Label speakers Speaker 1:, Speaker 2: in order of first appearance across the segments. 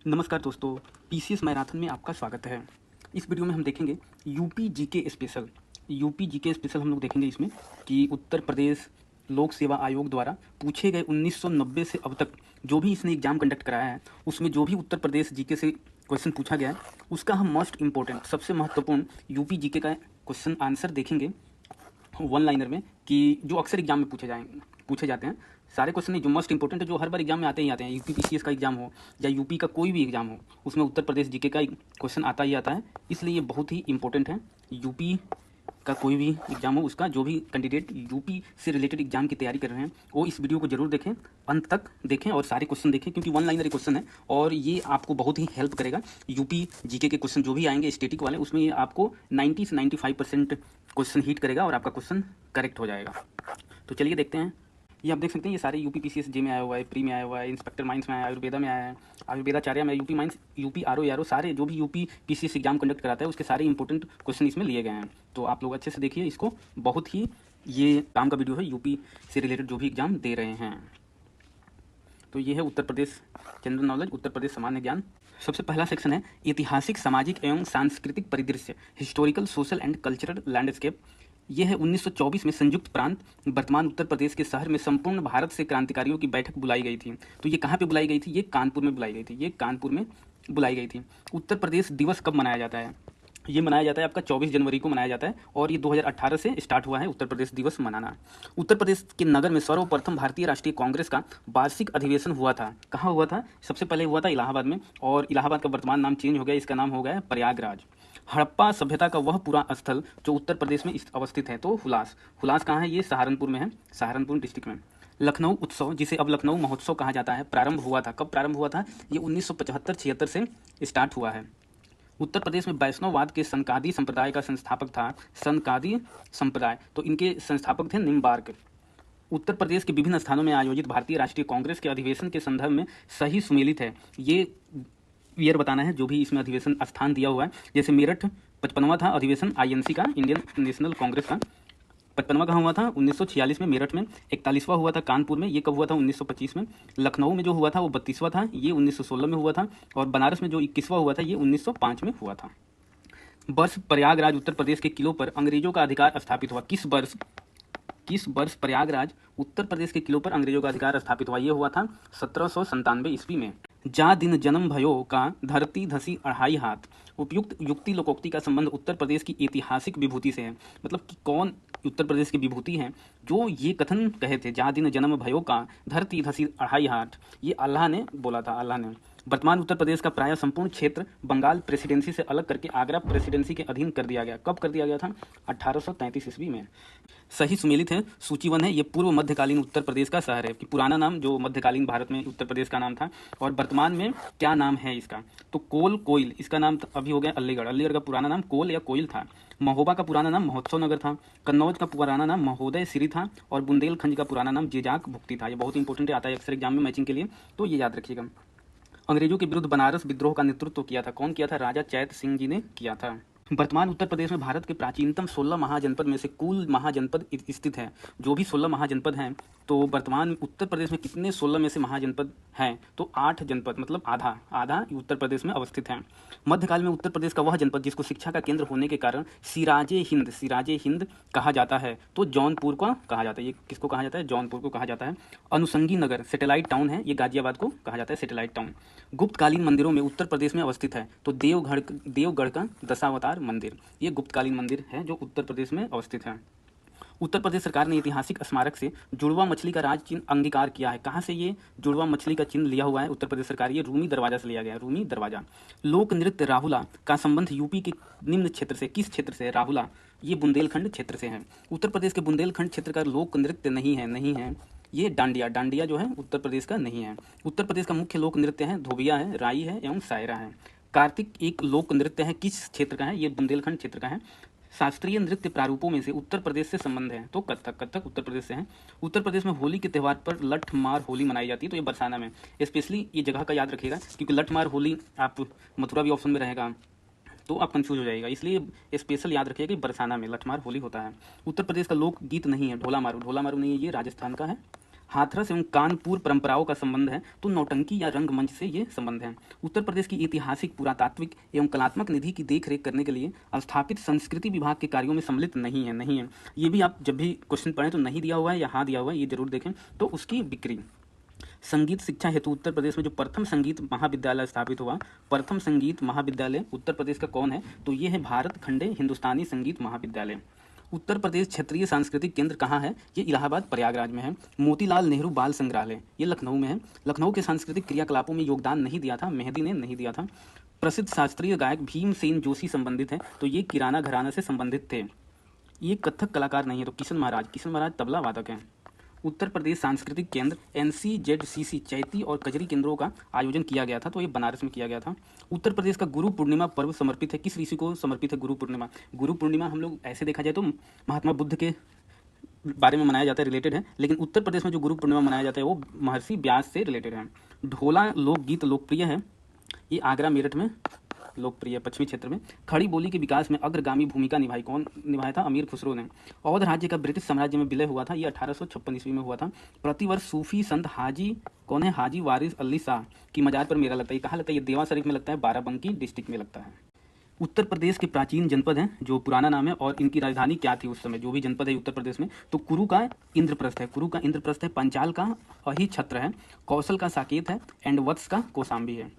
Speaker 1: नमस्कार दोस्तों, PCS marathon में आपका स्वागत है। इस वीडियो में हम देखेंगे UP GK special. UP GK special हम लोग देखेंगे इसमें कि उत्तर प्रदेश लोक सेवा आयोग द्वारा पूछे गए 1990 से अब तक जो भी इसने एग्जाम कंडक्ट कराया है, उसमें जो भी उत्तर प्रदेश जीके से क्वेश्चन पूछा गया है, उसका हम मोस्ट इम्पोर्टेंट, सबसे महत्वपूर्ण यूपी जीके का क्वेश्चन आंसर देखेंगे वन लाइनर में, कि जो अक्सर एग्जाम में पूछे जाते हैं। सारे क्वेश्चन नहीं, जो मोस्ट इंपॉर्टेंट है, जो हर बार एग्जाम में आते ही आते हैं। यूपी पीसीएस का एग्जाम हो या यूपी का कोई भी एग्जाम हो, उसमें उत्तर प्रदेश जीके का क्वेश्चन आता ही आता है, इसलिए ये बहुत ही इंपॉर्टेंट है। यूपी का कोई भी एग्जाम हो, उसका जो भी कैंडिडेट यूपी से रिलेटेड एग्जाम की तैयारी कर रहे हैं, वो इस वीडियो को जरूर देखें, अंत तक देखें और सारे क्वेश्चन देखें, क्योंकि वन लाइनर क्वेश्चन है और ये आपको बहुत ही हेल्प करेगा। यूपी जीके के क्वेश्चन जो भी आएंगे स्टैटिक वाले, उसमें ये आपको 90 से 95% क्वेश्चन हिट करेगा और आपका क्वेश्चन करेक्ट हो जाएगा। तो चलिए देखते हैं। ये आप देख सकते हैं, ये सारे यूपी पीसीएस जे में आया हुआ है, प्री में आया हुआ है, इंस्पेक्टर माइंस में आया है, आयुर्वेदा में आया है, आयुर्वेदाचार्य में, यूपी माइंस, यूपी आरओ यारो, सारे जो भी यूपी पीसीएस एग्जाम कंडक्ट कराता है उसके सारे इंपॉर्टेंट क्वेश्चन इसमें लिए गए हैं। तो आप लोग अच्छे से देखिए इसको, बहुत ही ये काम का वीडियो है यूपी से रिलेटेड जो भी एग्जाम दे रहे हैं। तो ये है उत्तर प्रदेश जनरल नॉलेज, उत्तर प्रदेश सामान्य ज्ञान। सबसे पहला सेक्शन है ऐतिहासिक, सामाजिक एवं सांस्कृतिक परिदृश्य, historical, social and cultural landscape. यह है 1924 में संयुक्त प्रांत वर्तमान उत्तर प्रदेश के शहर में संपूर्ण भारत से क्रांतिकारियों की बैठक बुलाई गई थी। तो ये कहाँ पे बुलाई गई थी? ये कानपुर में बुलाई गई थी। ये कानपुर में बुलाई गई थी। उत्तर प्रदेश दिवस कब मनाया जाता है? ये मनाया जाता है आपका 24 जनवरी को मनाया जाता है और ये 2018 से स्टार्ट हुआ है उत्तर प्रदेश दिवस मनाना। उत्तर प्रदेश के नगर में सर्वप्रथम भारतीय राष्ट्रीय कांग्रेस का वार्षिक अधिवेशन हुआ था। कहाँ हुआ था? सबसे पहले हुआ था इलाहाबाद में, और इलाहाबाद का वर्तमान नाम चेंज हो गया, इसका नाम हो गया है प्रयागराज। हड़प्पा सभ्यता का वह पूरा स्थल जो उत्तर प्रदेश में अवस्थित है, तो हुलास। हुलास कहाँ है? ये सहारनपुर में है, सहारनपुर डिस्ट्रिक्ट में। लखनऊ उत्सव, जिसे अब लखनऊ महोत्सव कहा जाता है, प्रारंभ हुआ था। कब प्रारंभ हुआ था? ये 1975-76 से स्टार्ट हुआ है। उत्तर प्रदेश में वैष्णववाद के सनकादि संप्रदाय का संस्थापक था, सनकादि संप्रदाय, तो इनके संस्थापक थे निम्बार्क। उत्तर प्रदेश के विभिन्न स्थानों में आयोजित भारतीय राष्ट्रीय कांग्रेस के अधिवेशन के संदर्भ में सही सुमेलित है। ये ईयर बताना है जो भी इसमें अधिवेशन स्थान दिया हुआ है। जैसे मेरठ 55वां था अधिवेशन आईएनसी का, इंडियन नेशनल कांग्रेस का। 55वां कहाँ हुआ था? 1946 में मेरठ में। 41वां हुआ था कानपुर में, ये कब हुआ था? 1925 में। लखनऊ में जो हुआ था वो 32वां था, ये 1916 में हुआ था। और बनारस में जो 21वां हुआ था, ये 1905 में हुआ था। वर्ष प्रयागराज उत्तर प्रदेश के किलों पर अंग्रेजों का अधिकार स्थापित हुआ। किस वर्ष प्रयागराज उत्तर प्रदेश के किलों पर अंग्रेजों का अधिकार स्थापित हुआ? ये हुआ था 1797 ईस्वी में। जा दिन जन्म भयो का धरती धसी अढ़ाई हाथ। उपयुक्त युक्ति लोकोक्ति का संबंध उत्तर प्रदेश की ऐतिहासिक विभूति से है। मतलब कि कौन उत्तर प्रदेश की विभूति हैं जो ये कथन कहे थे, जा दिन जन्म भयो का धरती धसी अढ़ाई हाथ? ये अल्लाह ने बोला था, अल्लाह ने। वर्तमान उत्तर प्रदेश का प्राय संपूर्ण क्षेत्र बंगाल प्रेसिडेंसी से अलग करके आगरा प्रेसिडेंसी के अधीन कर दिया गया। कब कर दिया गया था? 1833 ईस्वी में। सही सुमेलित है, सूचीवन है। ये पूर्व मध्यकालीन उत्तर प्रदेश का शहर है, कि पुराना नाम जो मध्यकालीन भारत में उत्तर प्रदेश का नाम था, और वर्तमान में क्या नाम है इसका? तो कोयल, इसका नाम अभी हो गया अलीगढ़। अलीगढ़ का पुराना नाम कोल या कोयल था। महोबा का पुराना नाम महोत्सव नगर था। कन्नौज का पुराना नाम महोदय सिरी था। और बुंदेलखंड का पुराना नाम जेजाक भुक्ति था। ये बहुत इंपॉर्टेंट आता है अक्सर एग्जाम में मैचिंग के लिए, तो ये याद रखिएगा। अंग्रेजों के विरुद्ध बनारस विद्रोह का नेतृत्व किया था। कौन किया था? राजा चैत सिंह जी ने किया था। वर्तमान उत्तर प्रदेश में भारत के प्राचीनतम 16 महाजनपद में से कुल महाजनपद स्थित है। जो भी 16 महाजनपद हैं, तो वर्तमान उत्तर प्रदेश में कितने 16 में से महाजनपद हैं? तो 8 जनपद, मतलब आधा आधा उत्तर प्रदेश में अवस्थित हैं। मध्यकाल में उत्तर प्रदेश का वह जनपद जिसको शिक्षा का केंद्र होने के कारण सिराजे हिंद कहा जाता है, तो जौनपुर को कहा जाता है। ये किसको कहा जाता है? जौनपुर को कहा जाता है। अनुषंगी नगर सैटेलाइट टाउन है, ये गाजियाबाद को कहा जाता है सैटेलाइट टाउन। गुप्तकालीन मंदिरों में उत्तर प्रदेश में अवस्थित है, तो देवगढ़ का दशावतार मंदिर, ये गुप्तकालीन मंदिर है जो उत्तर प्रदेश में अवस्थित है। उत्तर प्रदेश सरकार ने ऐतिहासिक स्मारक से जुड़वा मछली का राज चिन्ह अंगीकार किया है। कहाँ से ये जुड़वा मछली का चिन्ह लिया हुआ है उत्तर प्रदेश सरकार? ये रूमी दरवाजा से लिया गया है, रूमी दरवाजा। लोक नृत्य राहुला का संबंध यूपी के निम्न क्षेत्र से, किस क्षेत्र से? राहुला, ये बुंदेलखंड क्षेत्र से है। उत्तर प्रदेश के बुंदेलखंड क्षेत्र का लोक नृत्य नहीं है ये डांडिया जो है उत्तर प्रदेश का नहीं है। उत्तर प्रदेश का मुख्य लोक नृत्य है धोबिया है, राई है एवं सायरा है। कार्तिक एक लोक नृत्य है, किस क्षेत्र का है? ये बुंदेलखंड क्षेत्र का है। शास्त्रीय नृत्य प्रारूपों में से उत्तर प्रदेश से संबंध है, तो कथक उत्तर प्रदेश से है। उत्तर प्रदेश में होली के त्यौहार पर लठ मार होली मनाई जाती है, तो ये बरसाना में। स्पेशली ये जगह का याद रखिएगा, क्योंकि लठ मार होली आप मथुरा भी ऑप्शन में रहेगा तो आप कंफ्यूज हो जाएगा, इसलिए स्पेशल याद रखिएगा कि बरसाना में लठमार होली होता है। उत्तर प्रदेश का लोक गीत नहीं है ढोला मारू नहीं है, ये राजस्थान का है। हाथरस एवं कानपुर परंपराओं का संबंध है तो नौटंकी या रंगमंच से ये संबंध है। उत्तर प्रदेश की ऐतिहासिक, पुरातात्विक एवं कलात्मक निधि की देखरेख करने के लिए स्थापित संस्कृति विभाग के कार्यों में सम्मिलित नहीं है। ये भी आप जब भी क्वेश्चन पढ़ें तो नहीं दिया हुआ है या हाँ दिया हुआ है, ये जरूर देखें। तो उसकी बिक्री। संगीत शिक्षा हेतु उत्तर प्रदेश में जो प्रथम संगीत महाविद्यालय स्थापित हुआ, प्रथम संगीत महाविद्यालय उत्तर प्रदेश का कौन है? तो ये है भारत खंडे हिंदुस्तानी संगीत महाविद्यालय। उत्तर प्रदेश क्षेत्रीय सांस्कृतिक केंद्र कहाँ है? ये इलाहाबाद प्रयागराज में है। मोतीलाल नेहरू बाल संग्रहालय ये लखनऊ में है। लखनऊ के सांस्कृतिक क्रियाकलापों में योगदान नहीं दिया था, मेहदी ने नहीं दिया था। प्रसिद्ध शास्त्रीय गायक भीमसेन जोशी संबंधित है, तो ये किराना घराना से संबंधित थे। ये कथक कलाकार नहीं है, तो किशन महाराज तबला वादक हैं। उत्तर प्रदेश सांस्कृतिक केंद्र NCZCC चैती और कजरी केंद्रों का आयोजन किया गया था, तो ये बनारस में किया गया था। उत्तर प्रदेश का गुरु पूर्णिमा पर्व समर्पित है, किस ऋषि को समर्पित है गुरु पूर्णिमा? गुरु पूर्णिमा हम लोग ऐसे देखा जाए तो महात्मा बुद्ध के बारे में मनाया जाता है, रिलेटेड है, लेकिन उत्तर प्रदेश में जो गुरु पूर्णिमा मनाया जाता है वो महर्षि व्यास से रिलेटेड है। ढोला लोकगीत लोकप्रिय है, ये आगरा मेरठ में लोकप्रिय पश्चिमी क्षेत्र में। खड़ी बोली के विकास में अग्रगामी भूमिका निभाई, कौन निभाया था? अमीर खुसरो ने। अवध राज्य का ब्रिटिश साम्राज्य में विलय हुआ था, ये 1856 ईस्वी में हुआ था। प्रतिवर्ष सूफी संत हाजी कौन है? हाजी वारिस अली शाह की मजार पर मेला लगता है, कहाँ लगता है? ये देवा शरीफ में लगता है, बाराबंकी डिस्ट्रिक्ट में लगता है। उत्तर प्रदेश के प्राचीन जनपद हैं, जो पुराना नाम है, और इनकी राजधानी क्या थी उस समय? जो भी जनपद है उत्तर प्रदेश में, तो कुरु का इंद्रप्रस्थ है, पंचाल का अहिछत्र है, कौशल का साकेत है, एंड वत्स का कौशाम्बी है।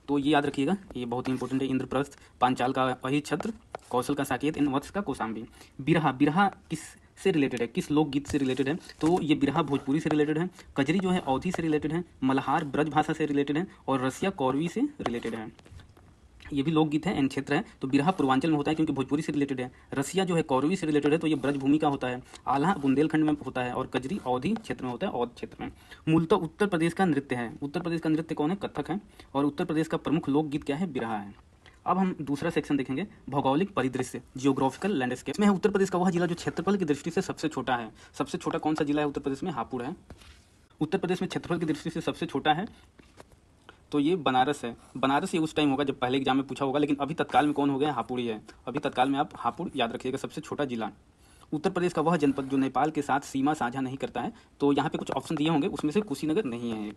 Speaker 1: तो ये याद रखिएगा, ये बहुत ही इंपॉर्टेंट है। इंद्रप्रस्थ, पांचाल का अहिछत्र, कौशल का साकेत, एंड वत्स का कौशाम्बी। बिरहा किस से रिलेटेड है? किस लोकगीत से रिलेटेड है? तो ये बिरहा भोजपुरी से रिलेटेड है। कजरी जो है अवधी से रिलेटेड है। मल्हार ब्रज भाषा से रिलेटेड है, और रसिया कौरवी से रिलेटेड है। ये भी लोकगीत है, एंड क्षेत्र है। तो बिरहा पूर्वांचल में होता है क्योंकि भोजपुरी से रिलेटेड है। रसिया जो है कौरवी से रिलेटेड है, तो ये ब्रजभूमि का होता है। आल्हा बुंदेलखंड में होता है, और कजरी अवधी क्षेत्र में होता है, अवध क्षेत्र में। मूलतः उत्तर प्रदेश का नृत्य है। उत्तर प्रदेश का नृत्य कौन है? कथक है। और उत्तर प्रदेश का प्रमुख लोकगीत क्या है? बिरहा है। अब हम दूसरा सेक्शन देखेंगे, भौगोलिक परिदृश्य, जियोग्राफिकल लैंडस्केप में है उत्तर प्रदेश का वह जिला जो क्षेत्रफल की दृष्टि से सबसे छोटा है। सबसे छोटा कौन सा जिला है उत्तर प्रदेश में? हापुड़ है। उत्तर प्रदेश में क्षेत्रफल की दृष्टि से सबसे छोटा है तो ये बनारस है। बनारस ये उस टाइम होगा जब पहले एग्जाम में पूछा होगा, लेकिन अभी तत्काल में कौन हो गया? हापुड़ ही है। अभी तत्काल में आप हापुड़ याद रखिएगा, सबसे छोटा जिला। उत्तर प्रदेश का वह जनपद जो नेपाल के साथ सीमा साझा नहीं करता है, तो यहाँ पे कुछ ऑप्शन दिए होंगे, उसमें से कुशीनगर नहीं है।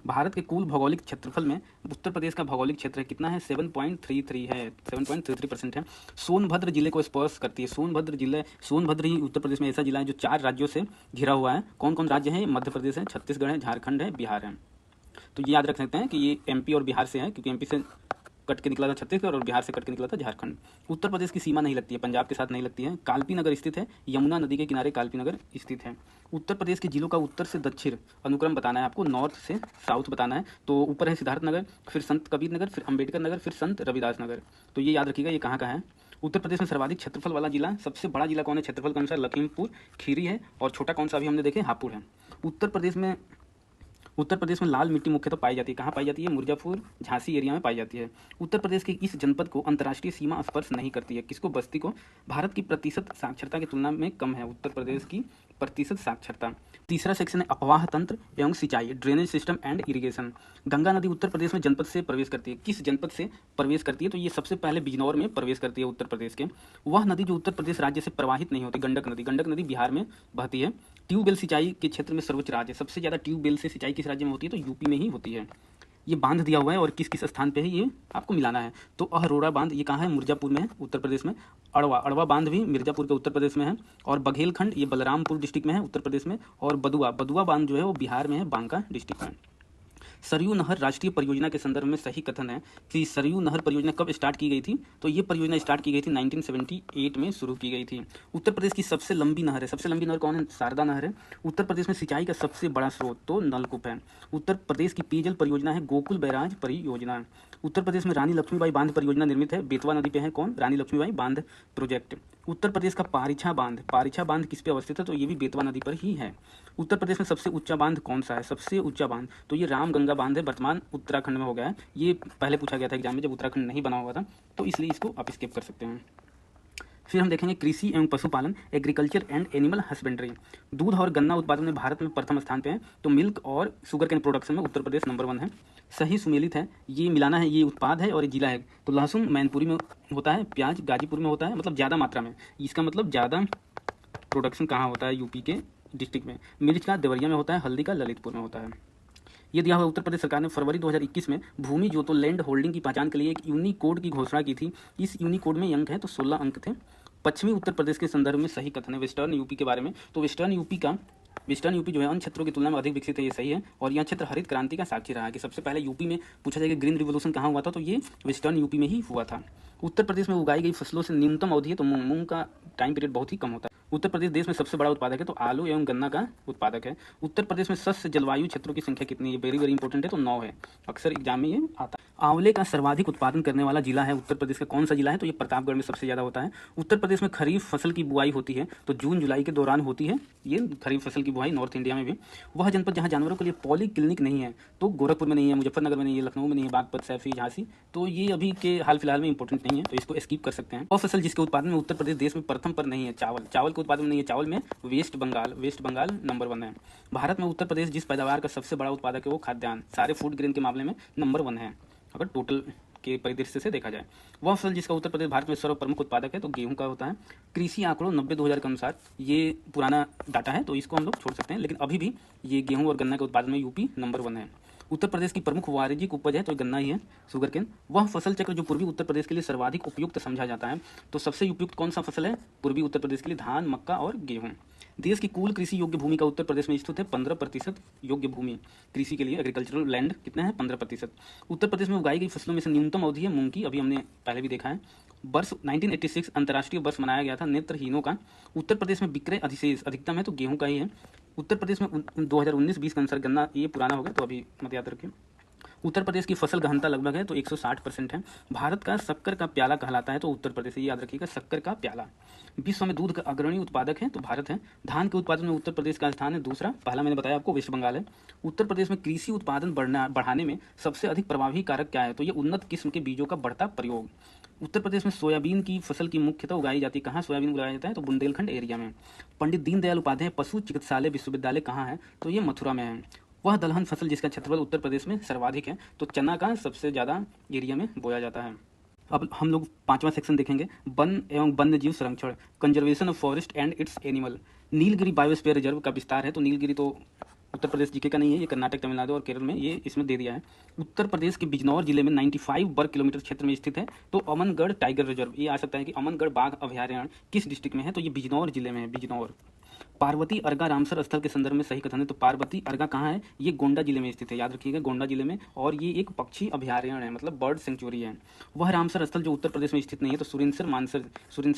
Speaker 1: भारत के कुल भौगोलिक क्षेत्रफल में उत्तर प्रदेश का भौगोलिक क्षेत्र है कितना है? 7.33 है, 7.33% है। सोनभद्र जिले को स्पर्श करती है। सोनभद्र ही उत्तर प्रदेश में ऐसा जिला है जो 4 राज्यों से घिरा हुआ है। कौन कौन राज्य है? मध्य प्रदेश है, छत्तीसगढ़ है, झारखंड है, बिहार है। तो ये याद रख सकते हैं कि ये MP और बिहार से है, क्योंकि MP से कट के निकला था छत्तीसगढ़ और बिहार से कट के निकला था झारखंड। उत्तर प्रदेश की सीमा नहीं लगती है, पंजाब के साथ नहीं लगती है। कालपी नगर स्थित है, यमुना नदी के किनारे कालपी नगर स्थित है। उत्तर प्रदेश के जिलों का उत्तर से दक्षिण अनुक्रम बताना है आपको, नॉर्थ से साउथ बताना है। तो ऊपर है सिद्धार्थ नगर, फिर संत कबीर नगर, फिर अम्बेडकर नगर, फिर संत रविदास नगर। तो ये याद रखिएगा, ये कहाँ का है। उत्तर प्रदेश में सर्वाधिक क्षेत्रफल वाला जिला, सबसे बड़ा जिला कौन है क्षेत्रफल के अनुसार? लखीमपुर खीरी है, और छोटा कौन सा अभी हमने देखे? हापुड़ है। उत्तर प्रदेश में लाल मिट्टी मुख्यतः पाई जाती है, कहाँ पाई जाती है? मिर्जापुर झांसी एरिया में पाई जाती है। उत्तर प्रदेश के इस जनपद को अंतर्राष्ट्रीय सीमा स्पर्श नहीं करती है, किसको? बस्ती को। भारत की प्रतिशत साक्षरता की तुलना में कम है उत्तर प्रदेश की प्रतिशत साक्षरता। तीसरा सेक्शन है अफवाह तंत्र एवं सिंचाई, drainage system and irrigation. Ganga नदी उत्तर प्रदेश में जनपद से प्रवेश करती है, किस जनपद से प्रवेश करती है? तो ये सबसे पहले बिजनौर में प्रवेश करती है उत्तर प्रदेश के। वह नदी जो उत्तर प्रदेश राज्य से प्रवाहित नहीं होती, गंडक नदी बिहार में बहती है। ट्यूबवेल सिंचाई के क्षेत्र में सर्वोच्च राज्य है, सबसे ज़्यादा ट्यूबवेल से सिंचाई किस राज्य में होती है? तो यूपी में ही होती है। ये बांध दिया हुआ है और किस किस स्थान पे है ये आपको मिलाना है। तो अहरोरा बांध ये कहाँ है? मिर्जापुर में है उत्तर प्रदेश में। अड़वा बांध भी मिर्जापुर के उत्तर प्रदेश में है। और बघेलखंड ये बलरामपुर डिस्ट्रिक्ट में है उत्तर प्रदेश में। और बदुआ बांध जो है वो बिहार में है, बांका डिस्ट्रिक्ट में। सरयू नहर राष्ट्रीय परियोजना के संदर्भ में सही कथन है कि सरयू नहर परियोजना कब स्टार्ट की गई थी? तो ये परियोजना स्टार्ट की गई थी 1978 में शुरू की गई थी। उत्तर प्रदेश की सबसे लंबी नहर है, सबसे लंबी नहर कौन है? शारदा नहर है। उत्तर प्रदेश में सिंचाई का सबसे बड़ा स्रोत तो नलकूप है। उत्तर प्रदेश की पेयजल परियोजना है गोकुल बैराज परियोजना। उत्तर प्रदेश में रानी लक्ष्मीबाई बांध परियोजना निर्मित है, बेतवा नदी पे है। कौन? रानी लक्ष्मीबाई बांध प्रोजेक्ट। उत्तर प्रदेश का पारिछा बांध किस पे अवस्थित है? तो ये भी बेतवा नदी पर ही है। उत्तर प्रदेश में सबसे ऊंचा बांध कौन सा है? सबसे ऊंचा बांध तो ये रामगंगा बांध है, वर्तमान उत्तराखंड में हो गया है। ये पहले पूछा गया था एग्जाम में जब उत्तराखंड नहीं बना हुआ था, तो इसलिए इसको आप स्किप कर सकते हैं। फिर हम देखेंगे कृषि एवं पशुपालन, एग्रीकल्चर एंड एनिमल हस्बेंड्री। दूध और गन्ना उत्पादन में भारत में प्रथम स्थान पे है। तो मिल्क और शुगर केन प्रोडक्शन में उत्तर प्रदेश नंबर 1 है। सही सुमेलित है, ये मिलाना है, ये उत्पाद है और ये जिला है। तो लहसुन मैनपुरी में होता है, प्याज गाजीपुर में होता है, मतलब ज़्यादा मात्रा में। इसका मतलब ज़्यादा प्रोडक्शन कहाँ होता है? यूपी के डिस्ट्रिक्ट में, मिर्च का देवरिया में होता है, हल्दी का ललितपुर में होता है। ये दिया हुआ उत्तर प्रदेश सरकार ने फरवरी 2021 में भूमि जोतो लैंड होल्डिंग की पहचान के लिए एक यूनिकोड की घोषणा की थी। इस यूनिकोड में अंक है तो 16 अंक थे। पश्चिमी उत्तर प्रदेश के संदर्भ में सही कथन है वेस्टर्न यूपी के बारे में। तो वेस्टर्न यूपी जो है अन्य क्षेत्रों की तुलना में अधिक विकसित है, ये सही है। और यह क्षेत्र हरित क्रांति का साक्षी रहा है कि सबसे पहले यूपी में पूछा जाएगा ग्रीन रिवोल्यूशन कहाँ हुआ था, तो ये वेस्टर्न यूपी में ही हुआ था। उत्तर प्रदेश में उगाई गई फसलों से न्यूनतम अवधि है तो मूंग का टाइम पीरियड बहुत ही कम होता है। उत्तर प्रदेश देश में सबसे बड़ा उत्पादक है तो आलू एवं गन्ना का उत्पादक है। उत्तर प्रदेश में सस्य जलवायु क्षेत्रों की संख्या कितनी है, वेरी वेरी इंपॉर्टेंट है, तो 9 है। अक्सर एग्जाम में ये आता है। आंवले का सर्वाधिक उत्पादन करने वाला जिला है उत्तर प्रदेश का कौन सा जिला है, तो ये प्रतापगढ़ में सबसे ज़्यादा होता है। उत्तर प्रदेश में खरीफ फसल की बुआई होती है तो जून जुलाई के दौरान होती है ये खरीफ फसल की बुआई, नॉर्थ इंडिया में भी। वह जनपद जहाँ जानवरों के लिए पॉली क्लिनिक नहीं है तो गोरखपुर में नहीं है, मुजफ्फरनगर में नहीं है, लखनऊ में नहीं है, बागपत, सैफी, झांसी, तो ये अभी के हाल फिलहाल में इंपॉर्टेंट नहीं है, तो इसको स्किप कर सकते हैं। और फसल जिसके उत्पादन में उत्तर प्रदेश देश में प्रथम पर नहीं है, चावल के उत्पादन में नहीं है। चावल में वेस्ट बंगाल नंबर 1 है। भारत में उत्तर प्रदेश जिस पैदावार का सबसे बड़ा उत्पादक है वो खाद्यान्न, सारे फूड ग्रेन के मामले में नंबर 1 है अगर टोटल के परिदृश्य से देखा जाए। वह फसल जिसका उत्तर प्रदेश भारत में सर्व प्रमुख उत्पादक है तो गेहूं का होता है। कृषि आंकड़ों 90-2000 के अनुसार, ये पुराना डाटा है तो इसको हम लोग छोड़ सकते हैं, लेकिन अभी भी ये गेहूं और गन्ना के उत्पादन में यूपी नंबर 1 है। उत्तर प्रदेश की प्रमुख वाणिज्यिक उपज है तो गन्ना ही है, शुगर केन। वह फसल चक्र जो पूर्वी उत्तर प्रदेश के लिए सर्वाधिक उपयुक्त समझा जाता है, तो सबसे उपयुक्त कौन सा फसल है पूर्वी उत्तर प्रदेश के लिए, धान, मक्का और गेहूं। देश की कुल कृषि योग्य भूमि का उत्तर प्रदेश में स्थित है 15% योग्य भूमि कृषि के लिए, एग्रीकल्चरल लैंड कितना है 15%। उत्तर प्रदेश में उगाई गई फसलों में से न्यूनतम अवधि है मूंग की, अभी हमने पहले भी देखा है। वर्ष 1986 अंतर्राष्ट्रीय वर्ष मनाया गया था नेत्रहीनों का। उत्तर प्रदेश में विक्रय अधिशेष अधिकतम है तो गेहूं का ही है। उत्तर प्रदेश में 2019-20 के अनुसार गन्ना, ये पुराना हो गया तो अभी मत याद रखिए। उत्तर प्रदेश की फसल गहनता लगभग है तो 160% है। भारत का शक्कर का प्याला कहलाता है तो उत्तर प्रदेश, ये याद रखिएगा, शक्कर का प्याला। विश्व में दूध का अग्रणी उत्पादक है तो भारत है। धान के उत्पादन में उत्तर प्रदेश का स्थान है दूसरा, पहला मैंने बताया आपको वेस्ट बंगाल है। उत्तर प्रदेश में कृषि उत्पादन बढ़ाने में सबसे अधिक प्रभावी कारक क्या है, तो ये उन्नत किस्म के बीजों का बढ़ता प्रयोग। उत्तर प्रदेश में सोयाबीन की फसल की मुख्यतः उगाई जाती है, कहाँ सोयाबीन उगाया जाता है तो बुंदेलखंड एरिया में। पंडित दीनदयाल उपाध्याय पशु चिकित्सालय विश्वविद्यालय कहाँ है, तो ये मथुरा में है। वह दलहन फसल जिसका क्षेत्रफल उत्तर प्रदेश में सर्वाधिक है तो चना का सबसे ज़्यादा एरिया में बोया जाता है। अब हम लोग 5वां सेक्शन देखेंगे, वन एवं वन्यजीव संरक्षण, conservation of forest and it's animal. Nilgiri biosphere reserve का विस्तार है तो नीलगिरी तो उत्तर प्रदेश जीके का नहीं है, ये कर्नाटक, तमिलनाडु और केरल में ये इसमें दे दिया है। उत्तर प्रदेश के बिजनौर जिले में 95 वर्ग किलोमीटर क्षेत्र में स्थित है तो अमनगढ़ टाइगर रिजर्व, ये आ सकता है कि अमनगढ़ बाघ अभयारण्य किस डिस्ट्रिक्ट में है, तो ये बिजनौर जिले में है, बिजनौर। पार्वती अर्गा रामसर स्थल के संदर्भ में सही कथन है तो पार्वती अर्गा कहाँ है, ये गोंडा जिले में स्थित है, याद रखिएगा गोंडा जिले में। और ये एक पक्षी अभयारण्य है, मतलब बर्ड सेंचुरी है। वह रामसर स्थल जो उत्तर प्रदेश में स्थित नहीं है तो सुरिंसर